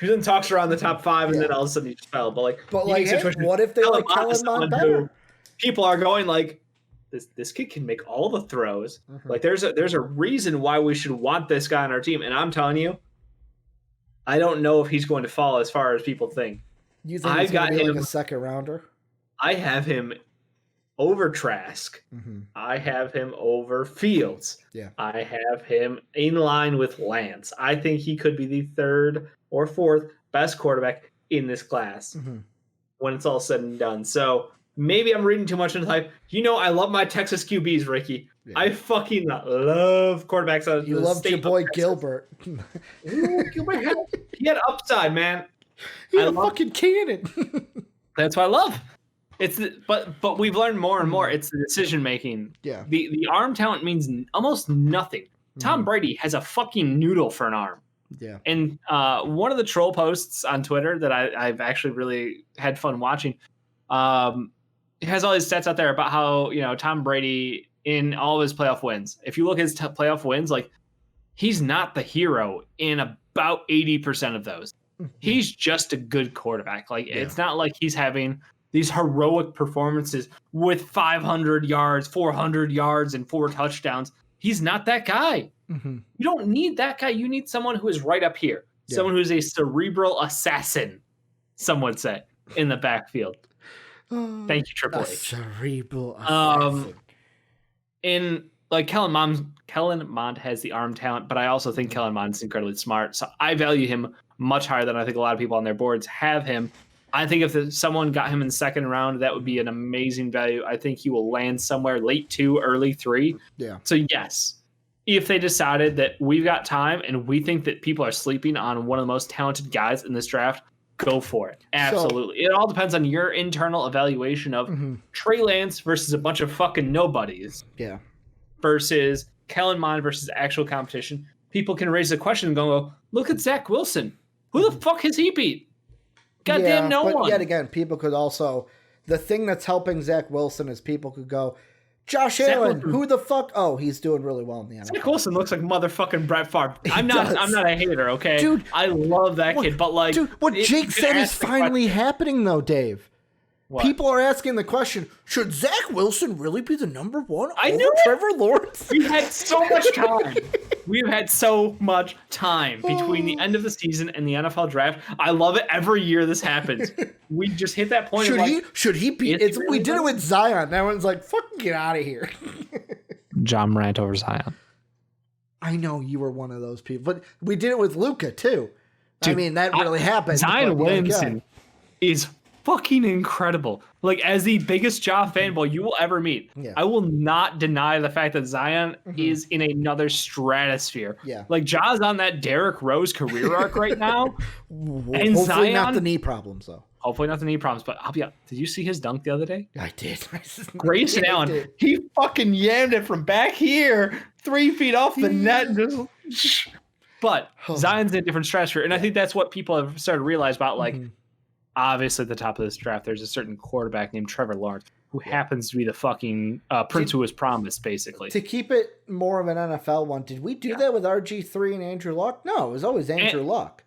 in talks around the top 5, and then all of a sudden he just fell. But hey, what if they like Kellen Mond better? People are going like, this kid can make all the throws. Like, there's a reason why we should want this guy on our team, and I'm telling you, I don't know if he's going to fall as far as people think. You think he's going to be like a 2nd rounder? I have him over Trask. I have him over Fields. Yeah. I have him in line with Lance. I think he could be the 3rd or 4th best quarterback in this class when it's all said and done. So maybe I'm reading too much into hype. I love my Texas QBs, Ricky. Yeah. I fucking love quarterbacks. You loved your boy Gilbert. Ooh, Gilbert he had upside, man. He had a fucking cannon. That's what I love. But we've learned more and more. It's the decision making. Yeah. The arm talent means almost nothing. Tom Brady has a fucking noodle for an arm. Yeah. And one of the troll posts on Twitter that I've actually really had fun watching has all these stats out there about how Tom Brady in all of his playoff wins. If you look at his playoff wins, like, he's not the hero in about 80% of those. He's just a good quarterback. Like, it's not like he's having these heroic performances with 500 yards, 400 yards, and 4 touchdowns. He's not that guy. You don't need that guy. You need someone who is right up here. Someone who's a cerebral assassin, some would say, in the backfield. Thank you, Triple H. Cerebral assassin. Kellen Mond has the arm talent, but I also think Kellen Mond is incredibly smart. So I value him much higher than I think a lot of people on their boards have him. I think if someone got him in the second round, that would be an amazing value. I think he will land somewhere late 2, early 3. Yeah. So yes, if they decided that we've got time and we think that people are sleeping on one of the most talented guys in this draft, go for it. Absolutely. It all depends on your internal evaluation of Trey Lance versus a bunch of fucking nobodies. Yeah. Versus Kellen Mond versus actual competition. People can raise the question and go, look at Zach Wilson. Who the fuck has he beat? Goddamn no one. Yet again, people could also, the thing that's helping Zach Wilson is people could go, Josh Allen, who the fuck? Oh, he's doing really well in the NFL. Zach Wilson looks like motherfucking Brett Favre. I'm not a hater, okay? Dude, I love that kid, but like... Dude, what Jake said is finally happening, though, Dave. What? People are asking the question, should Zach Wilson really be the number one over Trevor Lawrence? We've had so much time. We've had so much time between the end of the season and the NFL draft. I love it. Every year this happens. We just hit that point. Should he be? We did it with Zion. Everyone's like, fucking get out of here. John Morant over Zion. I know you were one of those people. But we did it with Luka, too. Dude, I mean, that really happened. Zion Williamson is fucking incredible. Like, as the biggest Ja fanboy you will ever meet, I will not deny the fact that Zion is in another stratosphere. Yeah. Like, Ja's on that Derrick Rose career arc right now. And hopefully Zion, not the knee problems, though. Hopefully not the knee problems, but I'll be honest. Did you see his dunk the other day? I did. Grayson Allen, he fucking yammed it from back here, 3 feet off the net. But Zion's in a different stratosphere, and I think that's what people have started to realize about, like, obviously, at the top of this draft, there's a certain quarterback named Trevor Lawrence who happens to be the fucking prince who was promised, basically. To keep it more of an NFL one, did we do that with RG3 and Andrew Luck? No, it was always Andrew Luck.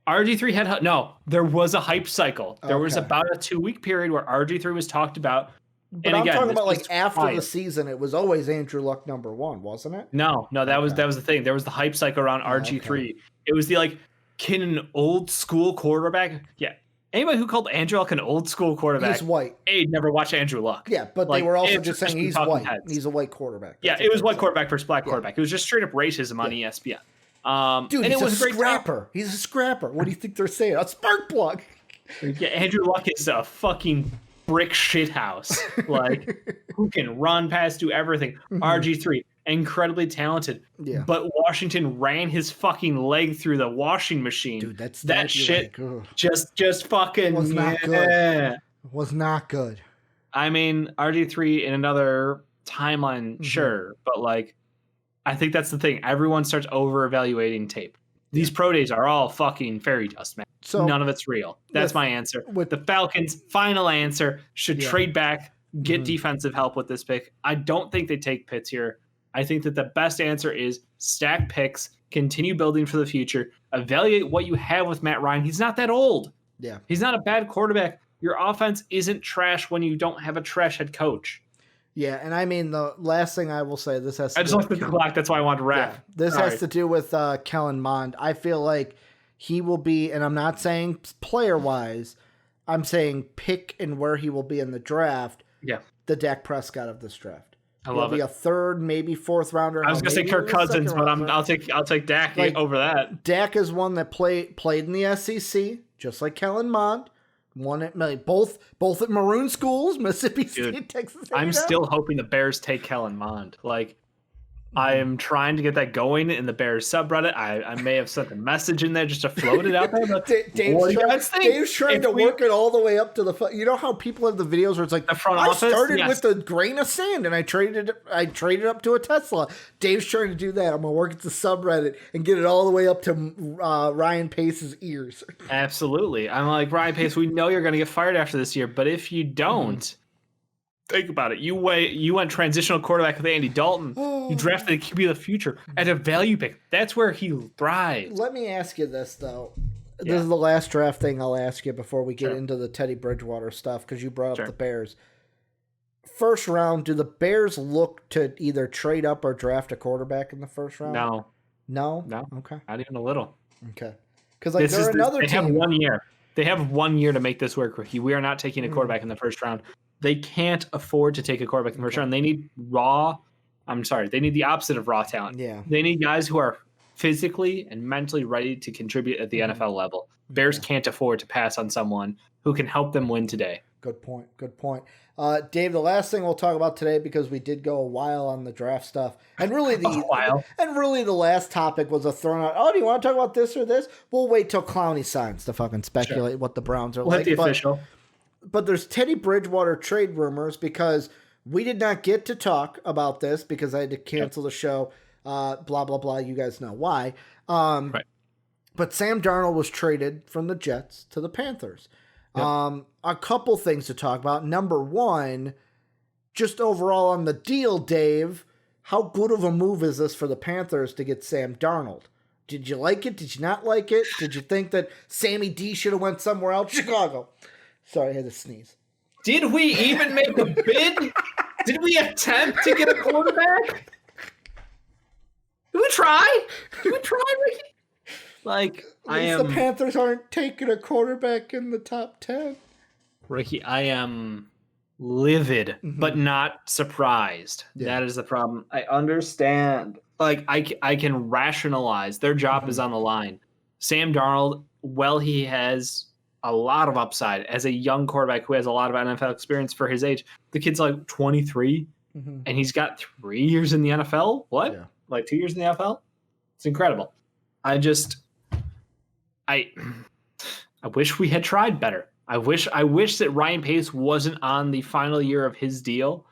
RG3 had... No, there was a hype cycle. There was about a 2-week period where RG3 was talked about. But I'm talking about, like, after the season, it was always Andrew Luck number 1, wasn't it? No, that was the thing. There was the hype cycle around RG3. Okay. It was the, like, can an old school quarterback... Yeah. Anybody who called Andrew Luck an old school quarterback, he's white. Never watched Andrew Luck. Yeah, but like, they were also just saying he's white. He's a white quarterback. That's it was white quarterback versus black quarterback. It was just straight up racism on ESPN. Dude, and he's a scrapper. He's a scrapper. What do you think they're saying? A spark plug. Yeah, Andrew Luck is a fucking brick shithouse. Like, who can run, pass, do everything. RG3. Incredibly talented, but Washington ran his fucking leg through the washing machine. Dude, that shit just fucking was not good. Was not good. I mean, RG3 in another timeline, sure, but like, I think that's the thing. Everyone starts over evaluating tape. These pro days are all fucking fairy dust, man. So none of it's real. That's my answer. With the Falcons, final answer should trade back, get defensive help with this pick. I don't think they take Pitts here. I think that the best answer is stack picks, continue building for the future, evaluate what you have with Matt Ryan. He's not that old. Yeah. He's not a bad quarterback. Your offense isn't trash when you don't have a trash head coach. Yeah, and I mean, the last thing I will say, this has to I just looked at the clock. That's why I wanted to wrap. Yeah, this has to do with Kellen Mond. I feel like he will be, and I'm not saying player-wise, I'm saying pick and where he will be in the draft, the Dak Prescott of this draft. He'll be a third, maybe fourth rounder. I was going to say Kirk Cousins, but I'll take Dak over that. Dak is one that played in the SEC, just like Kellen Mond. One at both at Maroon schools, Mississippi State, Texas A&M. I'm still hoping the Bears take Kellen Mond. Like, I am trying to get that going in the Bears subreddit. I may have sent a message in there just to float it out there. But Dave's trying to work it all the way up to the. You know how people have the videos where it's like, the front office? I started with a grain of sand and I traded up to a Tesla. Dave's trying to do that. I'm gonna work at the subreddit and get it all the way up to Ryan Pace's ears. Absolutely. I'm like, Ryan Pace, we know you're gonna get fired after this year, but if you don't. Think about it. You went transitional quarterback with Andy Dalton. You drafted the QB of the future at a value pick. That's where he thrives. Let me ask you this, though. This is the last draft thing I'll ask you before we get into the Teddy Bridgewater stuff, because you brought up the Bears. First round, do the Bears look to either trade up or draft a quarterback in the first round? No. No? No. Okay. Not even a little. Okay. Because like they're another team. They have 1 year. They have 1 year to make this work, Ricky. We are not taking a quarterback in the first round. They can't afford to take a quarterback in the first round. They need they need the opposite of raw talent. Yeah. They need guys who are physically and mentally ready to contribute at the NFL level. Bears can't afford to pass on someone who can help them win today. Good point. Dave, the last thing we'll talk about today, because we did go a while on the draft stuff, and really the last topic was a thrown out. Oh, do you want to talk about this or this? We'll wait till Clowney signs to fucking speculate what the Browns are like. The official. But there's Teddy Bridgewater trade rumors, because we did not get to talk about this because I had to cancel the show. Blah blah blah. You guys know why. Right. But Sam Darnold was traded from the Jets to the Panthers. Yep. A couple things to talk about. Number one, just overall on the deal, Dave, how good of a move is this for the Panthers to get Sam Darnold? Did you like it? Did you not like it? Did you think that Sammy D should have went somewhere else? Chicago. Sorry, I had to sneeze. Did we even make a bid? Did we attempt to get a quarterback? Did we try, Ricky? Like, the Panthers aren't taking a quarterback in the top 10. Ricky, I am livid, but not surprised. Yeah. That is the problem. I understand. Like, I can rationalize. Their job is on the line. Sam Darnold, he has a lot of upside as a young quarterback who has a lot of NFL experience for his age. The kid's like 23, and he's got 3 years in the NFL. What? Yeah. Like 2 years in the NFL? It's incredible. I wish we had tried better. I wish that Ryan Pace wasn't on the final year of his deal,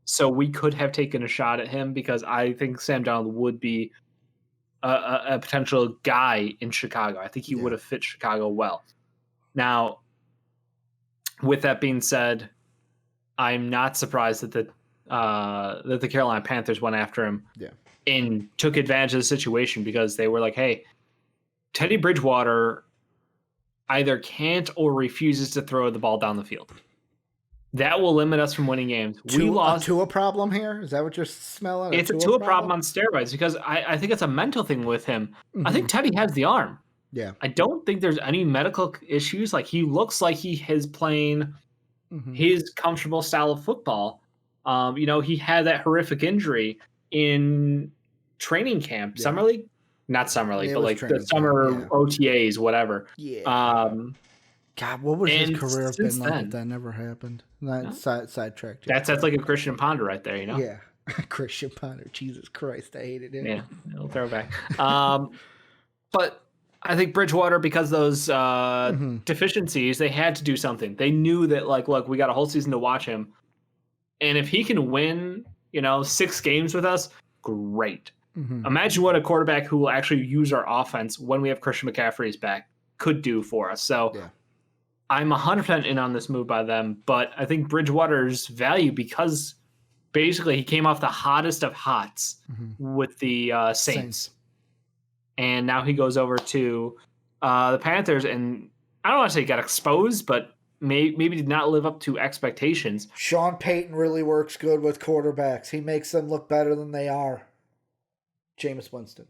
so we could have taken a shot at him, because I think Sam Darnold would be a potential guy in Chicago. I think he would have fit Chicago well. Now, with that being said, I'm not surprised that the Carolina Panthers went after him and took advantage of the situation, because they were like, hey, Teddy Bridgewater either can't or refuses to throw the ball down the field. That will limit us from winning games. We lost a Tua problem here. Is that what you're smelling? It's a Tua problem on steroids, because I think it's a mental thing with him. I think Teddy has the arm. Yeah. I don't think there's any medical issues. Like, he looks like he is playing his comfortable style of football. He had that horrific injury in training camp, summer league. Not summer league, but like the summer OTAs, whatever. Yeah. God, what would his career have been like if that never happened? Sidetracked. That's like a Christian Ponder right there, you know? Yeah. Christian Ponder. Jesus Christ, I hated him. Yeah, it'll throw back. But I think Bridgewater, because those deficiencies, they had to do something. They knew that, like, look, we got a whole season to watch him. And if he can win, 6 games with us, great. Imagine what a quarterback who will actually use our offense when we have Christian McCaffrey's back could do for us. So I'm 100% in on this move by them, but I think Bridgewater's value, because basically he came off the hottest of hots with the Saints. And now he goes over to the Panthers, and I don't want to say he got exposed, but maybe did not live up to expectations. Sean Payton really works good with quarterbacks. He makes them look better than they are. Jameis Winston.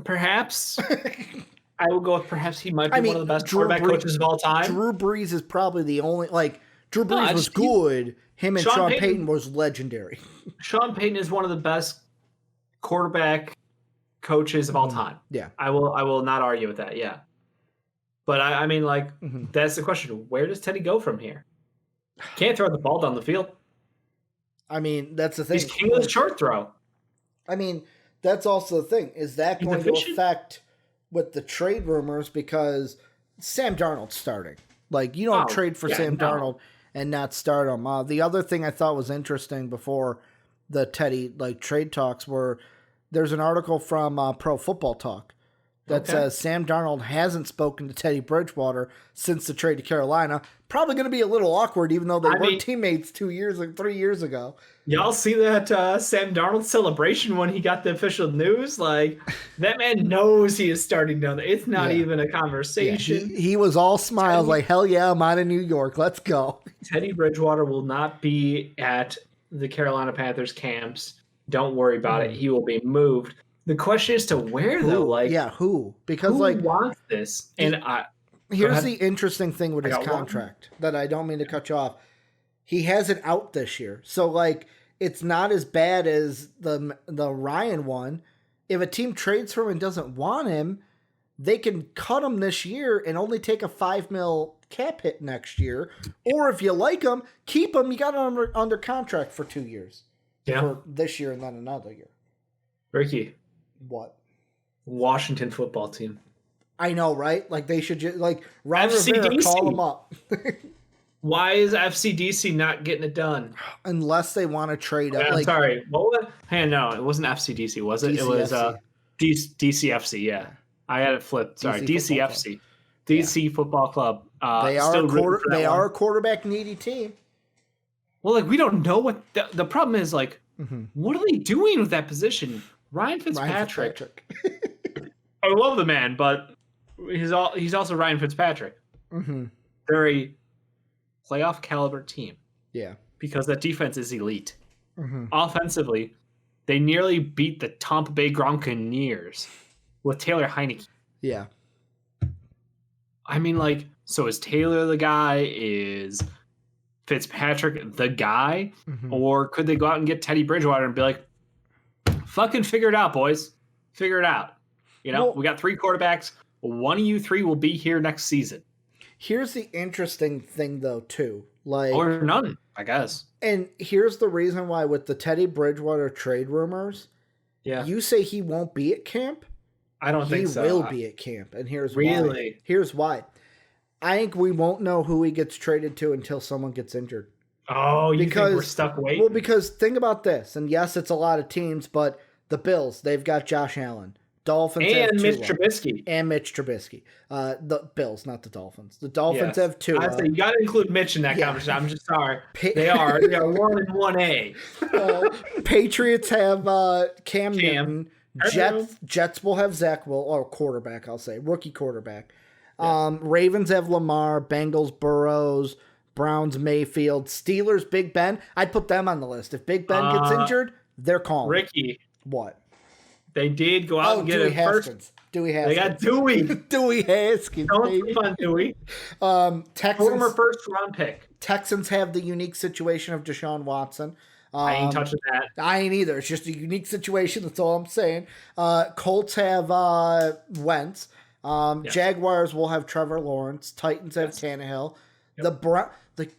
Perhaps. I will go with perhaps he might be one of the best quarterback coaches of all time. Drew Brees is probably the only, Drew Brees was good. Him and Sean Payton was legendary. Sean Payton is one of the best quarterback coaches of all time. Yeah. I will not argue with that, yeah. But I mean, that's the question. Where does Teddy go from here? Can't throw the ball down the field. I mean, that's the thing. He's king of the short throw. I mean, that's also the thing. Is that going to affect with the trade rumors, because Sam Darnold's starting? Like, you don't trade for Sam Darnold and not start him. The other thing I thought was interesting before the Teddy trade talks were, there's an article from Pro Football Talk that says Sam Darnold hasn't spoken to Teddy Bridgewater since the trade to Carolina. Probably going to be a little awkward, even though they were teammates 3 years ago. Y'all see that Sam Darnold celebration when he got the official news? Like, that man knows he is starting down there. It's not even a conversation. Yeah, he was all smiles, like, hell yeah, I'm out of New York. Let's go. Teddy Bridgewater will not be at the Carolina Panthers camps. Don't worry about it. He will be moved. The question is to where though. Like, who? Because who like wants this? And here's the interesting thing with his contract that I don't mean to cut you off. He has an out this year, so like it's not as bad as the Ryan one. If a team trades for him and doesn't want him, they can cut him this year and only take a $5 million cap hit next year. Or if you like him, keep him. You got him under contract for 2 years. Yeah. For this year and then another year. Ricky. What? Washington football team. I know, right? Like they should just like Ron Rivera call him up. Why is FCDC not getting it done? Unless they want to trade up. I'm sorry. What was it? Hey, no, it wasn't FCDC, was it? DCFC. It was DCFC, yeah. I had it flipped. Sorry, DCFC. DC Football Club. They are a quarterback needy team. Well, like we don't know what the problem is. Like, what are they doing with that position? Ryan Fitzpatrick. I love the man, but he's also Ryan Fitzpatrick. They're a playoff caliber team. Yeah, because that defense is elite. Offensively, they nearly beat the Tampa Bay Gronkaneers with Taylor Heineke. Yeah. I mean, like, so is Taylor the guy? Is Fitzpatrick the guy? Or could they go out and get Teddy Bridgewater and be like, fucking figure it out, boys. Figure it out. You know, we got 3 quarterbacks. One of you 3 will be here next season. Here's the interesting thing, though, too. Like, or none, I guess. And here's the reason why with the Teddy Bridgewater trade rumors, you say he won't be at camp. I don't think so. He will be at camp, and here's why. Really? Here's why. I think we won't know who he gets traded to until someone gets injured. Oh, you think we're stuck waiting? Well, because think about this, and yes, it's a lot of teams, but the Bills, they've got Josh Allen. Dolphins and have Mitch Trubisky. And Mitch Trubisky. The Bills, not the Dolphins. The Dolphins have Tua. I say you got to include Mitch in that conversation. I'm just sorry. They are 1 and 1A. Patriots have Cam Newton. Jets will have Zach quarterback, I'll say. Rookie quarterback. Ravens have Lamar. Bengals, Burrows. Browns, Mayfield. Steelers, Big Ben. I'd put them on the list. If Big Ben gets injured, they're calling. Ricky. What? They did go out and get Dewey first. Dewey Haskins. They got Dewey. Dewey Haskins. Don't sleep on Dewey. Texans. Former first-round pick. Texans have the unique situation of Deshaun Watson. I ain't touching that. I ain't either. It's just a unique situation. That's all I'm saying. Colts have Wentz. Jaguars will have Trevor Lawrence. Titans have Tannehill. Yep.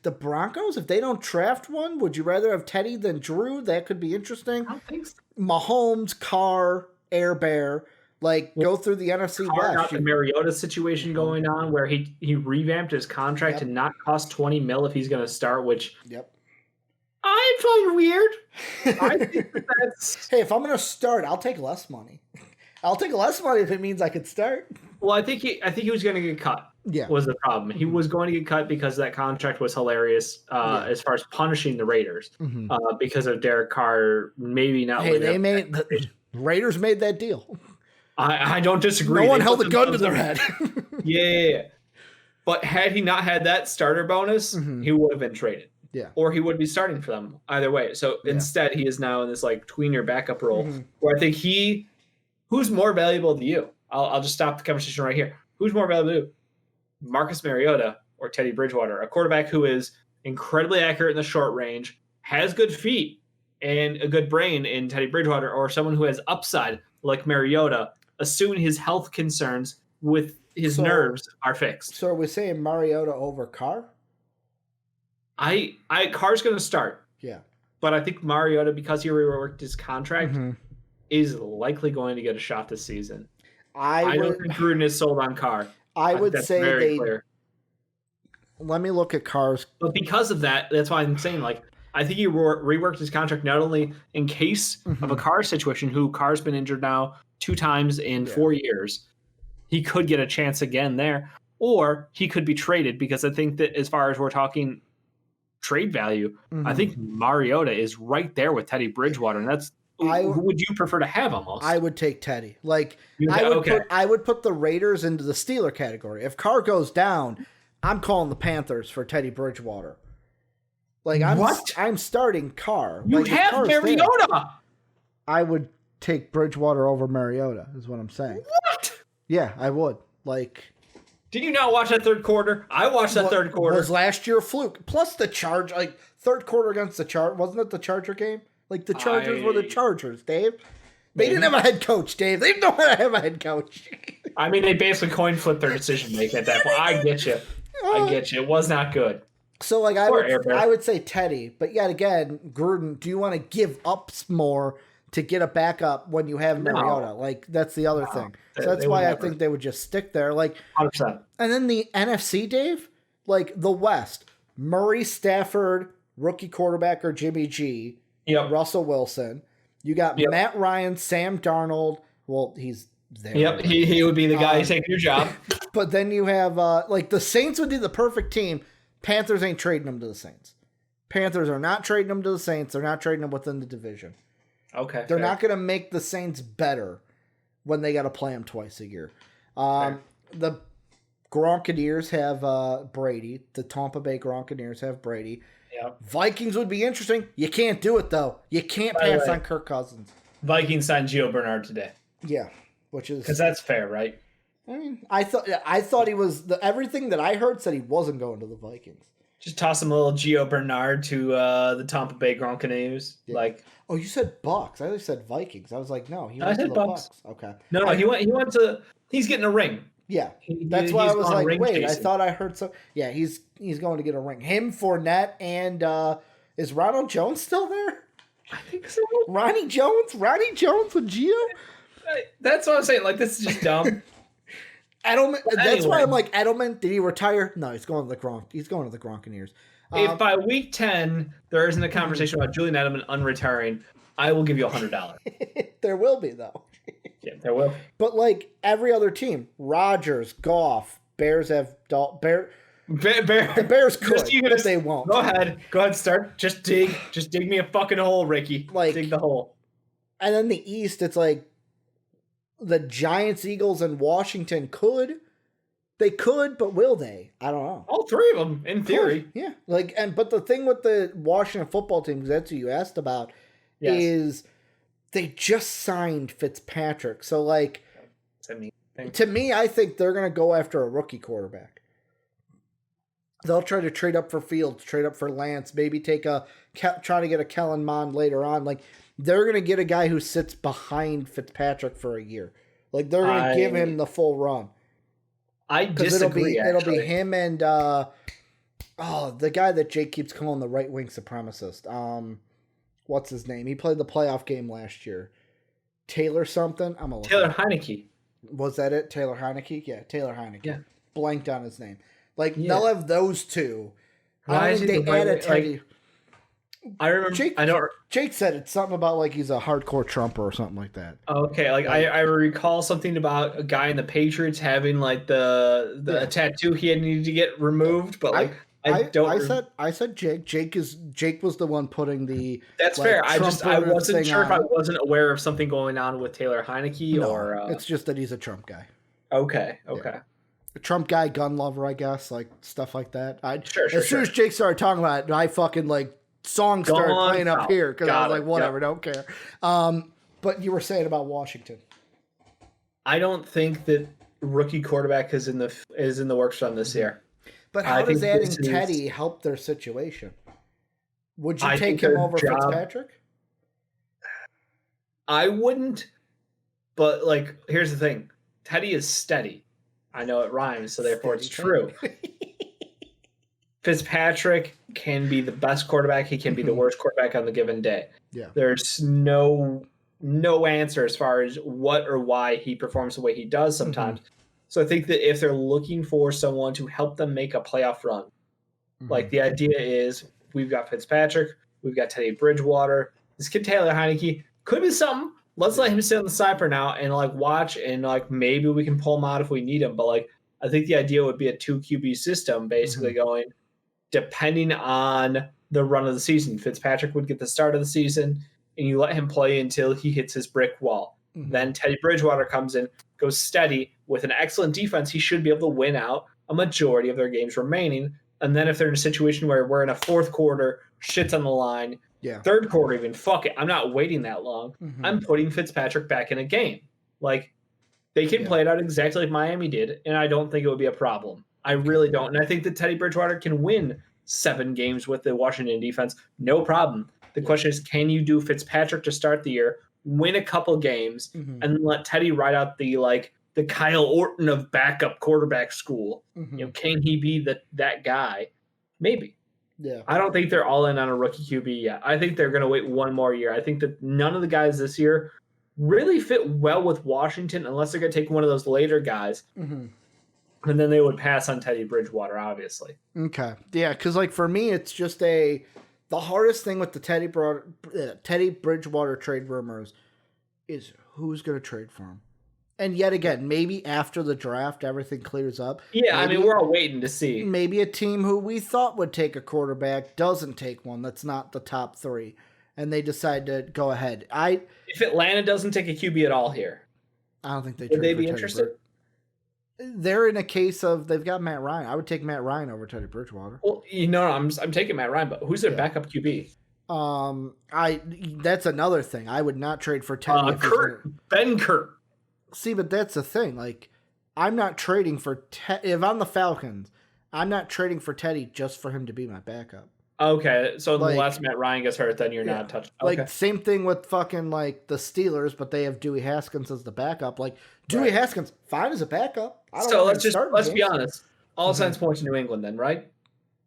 The Broncos, if they don't draft one, would you rather have Teddy than Drew? That could be interesting. I don't think so. Mahomes, Carr, Air Bear, go through the NFC West. Got the Mariota situation going on where he revamped his contract to not cost $20 million if he's going to start, which I find weird. I think that's... Hey, if I'm going to start, I'll take less money. I'll take less money if it means I could start. Well, I think he was going to get cut. Yeah, was the problem. He was going to get cut because that contract was hilarious as far as punishing the Raiders because of Derek Carr maybe not. Hey, the Raiders made that deal. I don't disagree. No one held a gun to their head. Yeah. But had he not had that starter bonus, he would have been traded. Yeah. Or he would be starting for them either way. So instead, he is now in this tweener backup role where I think who's more valuable to you? I'll just stop the conversation right here. Who's more valuable to you? Marcus Mariota or Teddy Bridgewater, a quarterback who is incredibly accurate in the short range, has good feet and a good brain in Teddy Bridgewater, or someone who has upside like Mariota, assuming his health concerns with his nerves are fixed. So are we saying Mariota over Carr? Carr's going to start. Yeah. But I think Mariota, because he reworked his contract, is likely going to get a shot this season. I don't think Gruden is sold on Carr. I would say very clear. Let me look at Carr's. But because of that, that's why I'm saying, I think he reworked his contract not only in case of a Carr situation, who Carr's been injured now 2 times in 4 years. He could get a chance again there, or he could be traded, because I think that as far as we're talking trade value, I think Mariota is right there with Teddy Bridgewater, and that's who would you prefer to have almost? I would take Teddy. I would put the Raiders into the Steeler category. If Carr goes down, I'm calling the Panthers for Teddy Bridgewater. I'm starting Carr. You have Mariota. I would take Bridgewater over Mariota, is what I'm saying. What? Yeah, I would. Like, did you not watch that third quarter? I watched that third quarter. Was last year a fluke? Plus the charge, like third quarter against the wasn't it the Charger game? Like the Chargers were the Chargers, Dave. They didn't have a head coach, Dave. They don't have a head coach. I mean, they basically coin flipped their decision making at that point. I get you. It was not good. So, like, I would say Teddy. But yet again, Gruden, do you want to give up more to get a backup when you have Mariota? No. Like, that's the other thing. So that's why I think they would just stick there. Like, 100%. And then the NFC, Dave, like the West, Murray, Stafford, rookie quarterback or Jimmy G, Russell Wilson. You got Matt Ryan, Sam Darnold. Well, he's there. Yep, he would be the guy taking your job. But then you have, like, the Saints would be the perfect team. Panthers ain't trading them to the Saints. Panthers are not trading them to the Saints. They're not trading them within the division. Okay. They're not going to make the Saints better when they got to play them twice a year. The Gronkaneers have Brady. The Tampa Bay Gronkaneers have Brady. Yep. Vikings would be interesting. You can't do it, though. You can't pass on Kirk Cousins. Vikings signed Gio Bernard today. Yeah, which is... Because that's fair, right? I mean, I thought he was... everything that I heard said he wasn't going to the Vikings. Just toss him a little Gio Bernard to the Tampa Bay Gronkaneers. Yeah. Like... Oh, you said Bucks. I just said Vikings. I was like, no, he went to the Bucks. Okay. No, he went to... He's getting a ring. Yeah, that's why I was like, wait, chasing. I thought I heard so. Yeah, he's going to get a ring. Him, Fournette, and is Ronald Jones still there? I think so. Ronnie Jones with Gio? That's what I'm saying. Like, this is just dumb. Edelman. That's why I'm like, Edelman, did he retire? No, he's going to the Gronkaneers. If by week 10 there isn't a conversation about Julian Edelman unretiring, I will give you $100. There will be, though. Yeah, there will. But like every other team, Rodgers, Goff, Bears have the Bears could, but they won't. Go ahead, start. Just dig me a fucking hole, Ricky. Like, dig the hole. And then the East, it's like the Giants, Eagles, and Washington could. They could, but will they? I don't know. All three of them, in theory. Yeah. But the thing with the Washington football team, because that's who you asked about, is they just signed Fitzpatrick. So, like, to me, I think they're going to go after a rookie quarterback. They'll try to trade up for Fields, trade up for Lance, maybe try to get a Kellen Mond later on. Like, they're going to get a guy who sits behind Fitzpatrick for a year. Like, they're going to give him the full run. I disagree, it'll be him and, the guy that Jake keeps calling the right-wing supremacist. What's his name? He played the playoff game last year. Taylor something? Taylor Heineke. Was that it? Taylor Heineke? Yeah, Taylor Heineke. Yeah. Blanked on his name. Like, they'll have those two. I don't think they added Teddy. I remember. Jake said it's something about like he's a hardcore Trumper or something like that. Okay, like I recall something about a guy in the Patriots having like the tattoo he had needed to get removed, but like I said Jake. Jake was the one putting the. That's fair. I wasn't sure if I wasn't aware of something going on with Taylor Heineke or. It's just that he's a Trump guy. Okay. Yeah. A Trump guy, gun lover, I guess, like stuff like that. As soon as Jake started talking about it, I fucking like songs started playing up here because I was like, whatever, don't care. But you were saying about Washington. I don't think that rookie quarterback is in the works on this year. But how does adding Teddy help their situation? Would you take him over Fitzpatrick? I wouldn't. But like, here's the thing: Teddy is steady. I know it rhymes, so therefore it's true. Fitzpatrick can be the best quarterback. He can be the worst quarterback on the given day. Yeah. There's no answer as far as what or why he performs the way he does sometimes. Mm-hmm. So I think that if they're looking for someone to help them make a playoff run, like the idea is we've got Fitzpatrick, we've got Teddy Bridgewater, this kid Taylor Heineke could be something. Let's let him sit on the side for now and like watch and like maybe we can pull him out if we need him. But like I think the idea would be a 2 QB system, basically going depending on the run of the season. Fitzpatrick would get the start of the season and you let him play until he hits his brick wall. Then Teddy Bridgewater comes in, goes steady with an excellent defense. He should be able to win out a majority of their games remaining. And then if they're in a situation where we're in a fourth quarter, shit's on the line, Yeah. Third quarter even. Fuck it. I'm not waiting that long. Mm-hmm. I'm putting Fitzpatrick back in a game. Like, they can play it out exactly like Miami did, and I don't think it would be a problem. I really don't. And I think that Teddy Bridgewater can win 7 games with the Washington defense. No problem. The question is, can you do Fitzpatrick to start the year, win a couple games, and let Teddy ride out the Kyle Orton of backup quarterback school? Can he be that guy? Maybe. Yeah. I don't think they're all in on a rookie QB yet. I think they're going to wait one more year. I think that none of the guys this year really fit well with Washington unless they're going to take one of those later guys. And then they would pass on Teddy Bridgewater, obviously. Okay. Yeah, because for me, it's just the hardest thing with the Teddy Bridgewater trade rumors is who's going to trade for him. And yet again, maybe after the draft, everything clears up. Yeah, maybe, we're all waiting to see. Maybe a team who we thought would take a quarterback doesn't take one that's not the top 3. And they decide to go ahead. If Atlanta doesn't take a QB at all here, I don't think would they be interested? They're in a case of they've got Matt Ryan. I would take Matt Ryan over Teddy Bridgewater. Well, I'm taking Matt Ryan, but who's their backup QB? That's another thing. I would not trade for Teddy. Ben Kurt. See, but that's the thing. I'm not trading for if I'm the Falcons, I'm not trading for Teddy just for him to be my backup. Okay, so unless Matt Ryan gets hurt, then you're not touching. Okay. Same thing with fucking the Steelers, but they have Dewey Haskins as the backup. Dewey Haskins, fine as a backup. Let's be honest. All signs point to New England, then, right?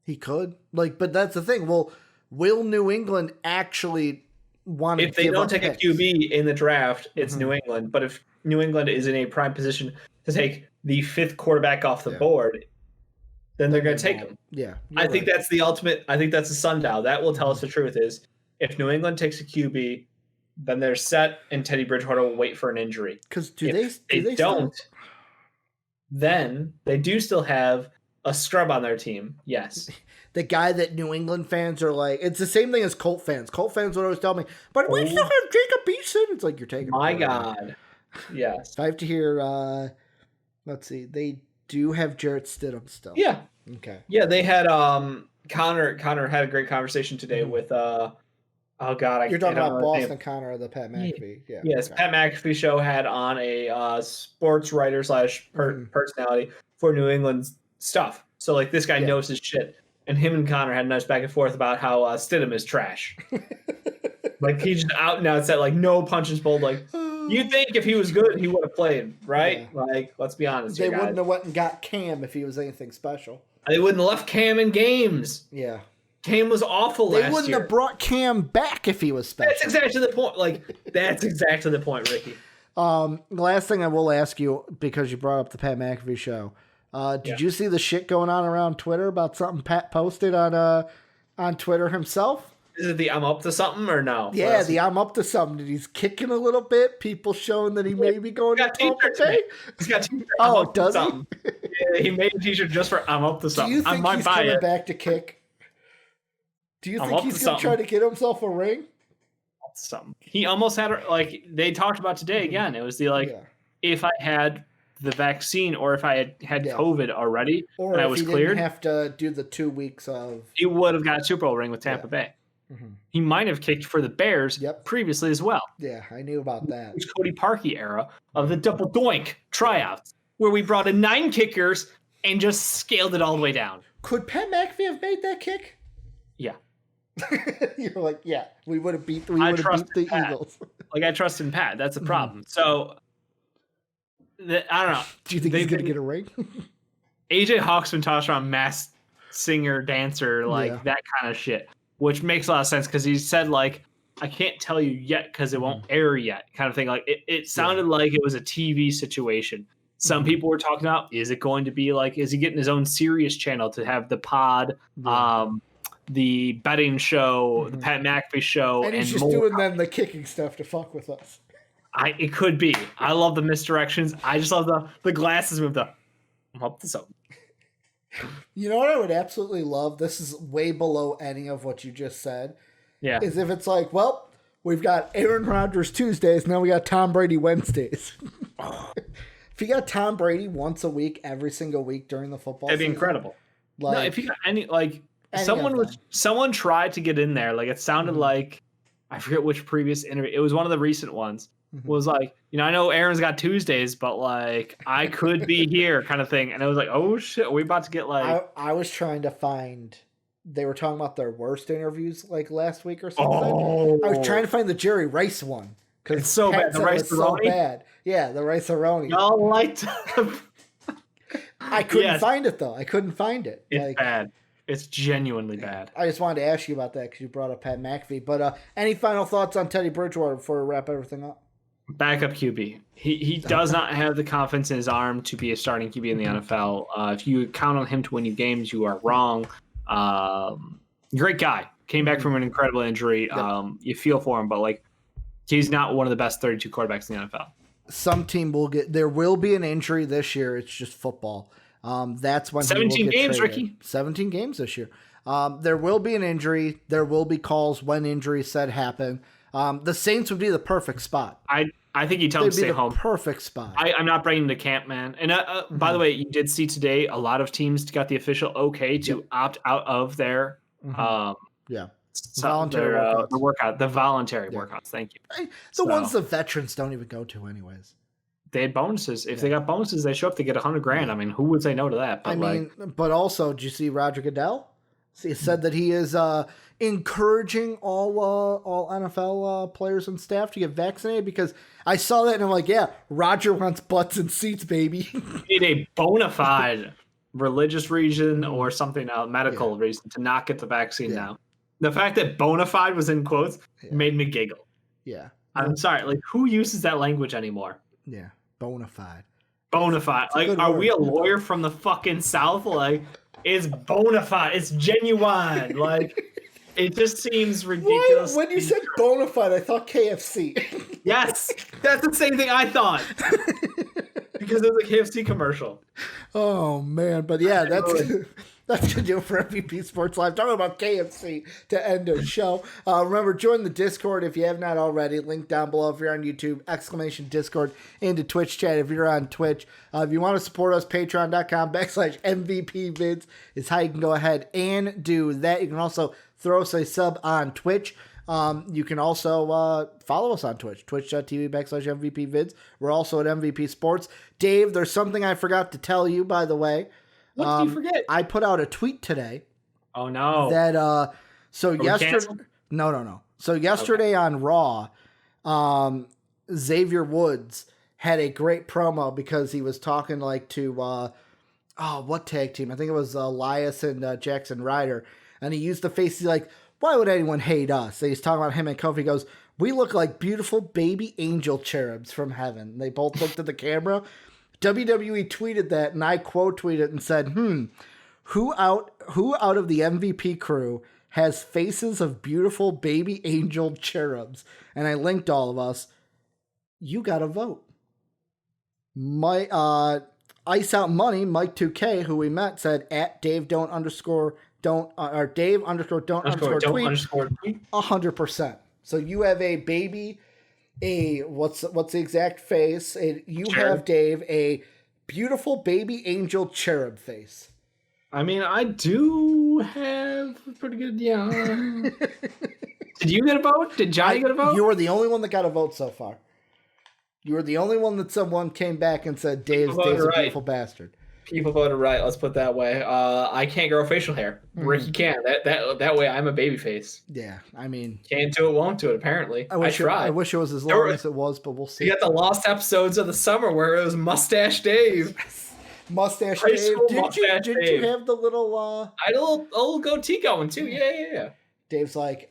He could but that's the thing. Well, will New England actually want to? If they don't take a QB in the draft, it's New England. But if New England is in a prime position to take the 5th quarterback off the board, then they're going to take him. Yeah. I think that's the ultimate. I think that's the sundial. That will tell us the truth is if New England takes a QB, then they're set and Teddy Bridgewater will wait for an injury. Because if they don't, then they do still have a scrub on their team. Yes. The guy that New England fans are it's the same thing as Colt fans. Colt fans would always tell me, but we still have Jacob Eason. It's you're taking my God. Yes. I have to hear, let's see, they do have Jarrett Stidham still. Yeah. Okay. Yeah, they had Connor had a great conversation today with you're talking about Boston Connor or the Pat McAfee. Yeah. Yes, okay. Pat McAfee show had on a sports writer / personality for New England's stuff. So this guy knows his shit. And him and Connor had a nice back and forth about how Stidham is trash. He's just out and out said no punches pulled. You think if he was good, he would have played, right? Yeah. Let's be honest. They wouldn't have went and got Cam if he was anything special. They wouldn't have left Cam in games. Yeah. Cam was awful last year. They wouldn't have brought Cam back if he was special. That's exactly the point. That's exactly the point, Ricky. The last thing I will ask you, because you brought up the Pat McAfee show, did you see the shit going on around Twitter about something Pat posted on Twitter himself? Is it the I'm up to something or no? Yeah, the I'm up to something. He's kicking a little bit. People showing that he may be going to Tampa Bay. He's got t-shirt. Oh, does he? Yeah, he made a t-shirt just for I'm up to something. Do you think he's coming back to kick? Do you think he's going to try to get himself a ring? Something. He almost had they talked about today again. It was if I had the vaccine or if I had COVID already or and if I was he cleared, didn't have to do the 2 weeks of. He would have got a Super Bowl ring with Tampa Bay. He might have kicked for the Bears previously as well. Yeah, I knew about that. It was Cody Parkey era of the double doink tryouts, where we brought in 9 kickers and just scaled it all the way down. Could Pat McAfee have made that kick? Yeah. You're we would have beat the Eagles. I trust in Pat. That's a problem. So, I don't know. Do you think he's going to get a ring? AJ Hawk's been tossed around masked singer, dancer, that kind of shit. Which makes a lot of sense because he said I can't tell you yet because it won't air yet kind of thing. It sounded like it was a TV situation. Some people were talking about, is it going to be is he getting his own Sirius channel to have the pod, the betting show, the Pat McAfee show, and he's just doing them the kicking stuff to fuck with us. It could be. I love the misdirections. I just love the glasses with I'm up to something. You know what I would absolutely love? This is way below any of what you just said. Yeah. Is if it's we've got Aaron Rodgers Tuesdays, now we got Tom Brady Wednesdays. If you got Tom Brady once a week, every single week during the football That'd be season, incredible. No, if you got any, Someone tried to get in there. Like, it sounded like, I forget which previous interview. It was one of the recent ones. Was like, I know Aaron's got Tuesdays, but like, I could be here kind of thing. And it was like, oh shit, are we about to get like... I was trying to find, they were talking about their worst interviews like last week or something. I was trying to find the Jerry Rice one. Because it's so bad. The Rice so bad. Yeah, the Rice-A-Roni. Y'all liked I couldn't find it though. I couldn't find it. It's bad. It's genuinely bad. I just wanted to ask you about that because you brought up Pat McAfee. But any final thoughts on Teddy Bridgewater before we wrap everything up? Backup QB. He does not have the confidence in his arm to be a starting QB in the NFL. If you count on him to win you games, you are wrong. Great guy. Came back from an incredible injury. You feel for him, but like, he's not one of the best 32 quarterbacks in the NFL. Some team will get. There will be an injury this year. It's just football. That's when 17 games, traded. Ricky. 17 games this year. There will be an injury. There will be calls when injuries said happen. The Saints would be the perfect spot. I think you tell them to stay home. Perfect spot. I'm not bringing them to camp, man. And by the way, you did see today a lot of teams got the official okay to opt out of their voluntary workouts. The voluntary workouts. Thank you. The ones the veterans don't even go to anyways. They had bonuses. If they got bonuses, they show up to get $100,000. I mean, who would say no to that? But but also, did you see Roger Goodell? He said that he is encouraging all NFL players and staff to get vaccinated because I saw that and I'm like, yeah, Roger wants butts and seats, baby. You need a bona fide religious reason or something else, medical reason to not get the vaccine now. The fact that bona fide was in quotes made me giggle. Yeah. I'm sorry. Like, who uses that language anymore? Yeah. Bona fide. Bona fide. Like, are we a lawyer from the fucking South? Like, it's bona fide. It's genuine. Like, it just seems ridiculous. When you said bona fide, I thought KFC. Yes. That's the same thing I thought. Because it was a KFC commercial. Oh, man. But yeah, that's going to do it for MVP Sports Live. Talking about KFC to end the show. Remember, join the Discord if you have not already. Link down below if you're on YouTube. !Discord into Twitch chat if you're on Twitch. If you want to support us, patreon.com/MVPvids is how you can go ahead and do that. You can also throw us a sub on Twitch. You can also follow us on Twitch, twitch.tv/MVPvids. We're also at MVP Sports. Dave, there's something I forgot to tell you, by the way. What did you forget? I put out a tweet today. Oh, no. That, yesterday. No. So yesterday on Raw, Xavier Woods had a great promo because he was talking like to, what tag team? I think it was Elias and Jackson Ryder. And he used the face, he's like, why would anyone hate us? And he's talking about him and Kofi. He goes, we look like beautiful baby angel cherubs from heaven. They both looked at the camera. WWE tweeted that, and I quote tweeted and said, who out of the MVP crew has faces of beautiful baby angel cherubs? And I linked all of us. You got to vote. My Ice Out Money, Mike 2K, who we met, said at Dave don't underscore tweet 100%. So you have a baby. What's the exact face? Have, Dave, a beautiful baby angel cherub face. I mean, I do have a pretty good, Did you get a vote? Did Johnny get a vote? You were the only one that got a vote so far. You were the only one that someone came back and said, Dave's a beautiful bastard. People voted right. Let's put it that way. I can't grow facial hair. Ricky can. That way I'm a baby face. Yeah, I mean, can't do it, won't do it. Apparently, I tried. I wish it was as long as it was, but we'll see. You got the lost episodes of the summer where it was Mustache Dave. Mustache Dave. Did you have the little? I had a little goatee going too. Yeah. Dave's like,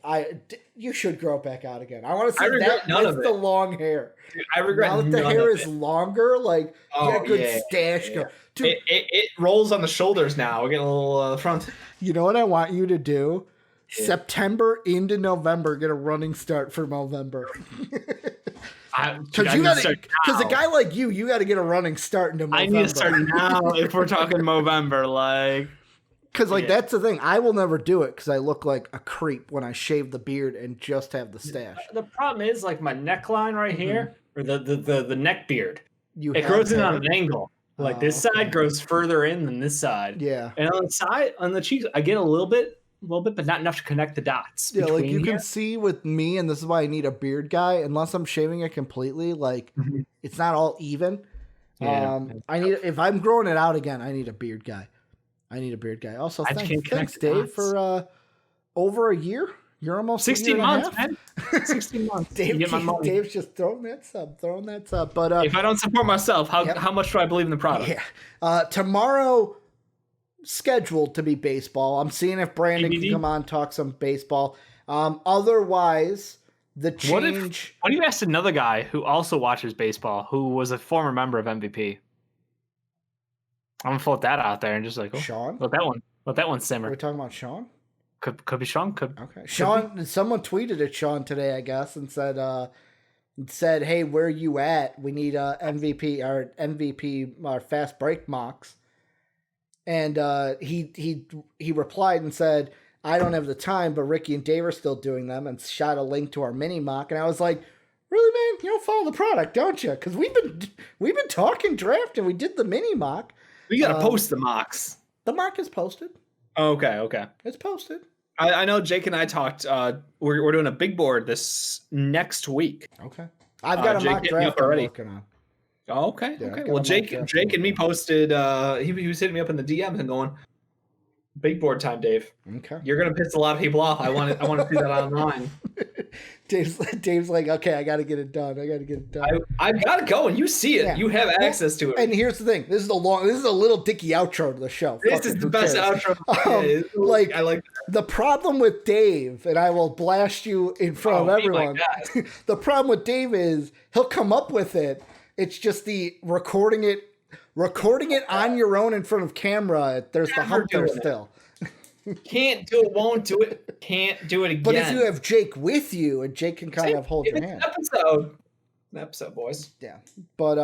you should grow it back out again. I want to see none of it. The long hair. Dude, I regret now that the hair is longer. Like, get a good stash yeah. go. Dude, it rolls on the shoulders now. We're getting a little front. You know what I want you to do? Yeah. September into November, get a running start for November. Because a guy like you got to get a running start into November. I need to start now if we're talking Movember, like. Because, that's the thing. I will never do it because I look like a creep when I shave the beard and just have the stash. The problem is, like, my neckline right here, or the neck beard, it grows in on an angle. Like, this side grows further in than this side. Yeah. And on the cheeks, I get a little bit little bit, but not enough to connect the dots. Yeah, like you can see with me, and this is why I need a beard guy. Unless I'm shaving it completely, like it's not all even. Yeah. I need if I'm growing it out again, I need a beard guy. Also, thanks Dave, for over a year. You're almost 16 months, man. 16 months. Dave's just throwing that sub. But if I don't support myself, how much do I believe in the product? Yeah. Tomorrow, scheduled to be baseball. I'm seeing if Brandon can come on, talk some baseball. Otherwise, the change. What if you asked another guy who also watches baseball, who was a former member of MVP? I'm gonna float that out there and just like, Sean. Let that one simmer. Are we talking about Sean? Could be Sean. Okay. Sean. Someone tweeted at Sean today, I guess, and said, "Hey, where you at? We need MVP our fast break mocks." And he replied and said, "I don't have the time, but Ricky and Dave are still doing them," and shot a link to our mini mock. And I was like, "Really, man? You don't follow the product, don't you? Because we've been talking draft and we did the mini mock. We gotta post the mocks. The mock is posted. Okay. It's posted. I know Jake and I talked. We're doing a big board this next week. Okay. I've got a mock draft already. Working on. Oh, okay. Yeah, okay. Well, Jake and me posted. He was hitting me up in the DMs and going, "Big board time, Dave. Okay. You're gonna piss a lot of people off. I want to see that online." Dave's like, "Okay, I got to get it done. I've got to go, and you see it. Yeah. You have access to it." And here's the thing: this is a little dicky outro to the show. This is the best outro. I like the problem with Dave, and I will blast you in front of everyone. The problem with Dave is he'll come up with it. It's just the recording it on your own in front of camera. There's the hump there still. Can't do it, won't do it, can't do it again. But if you have Jake with you, and Jake can kind of hold your hand. An episode, boys. Yeah. But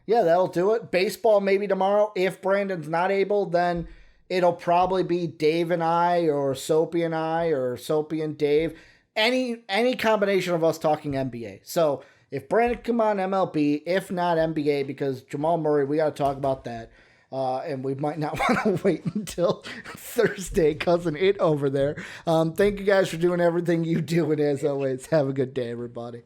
that'll do it. Baseball maybe tomorrow. If Brandon's not able, then it'll probably be Dave and I, or Soapy and I, or Soapy and Dave. Any combination of us talking NBA. So if Brandon can come on, MLB. If not, NBA, because Jamal Murray, we got to talk about that. And we might not want to wait until Thursday, cousin it over there. Thank you guys for doing everything you do. And as always, have a good day, everybody.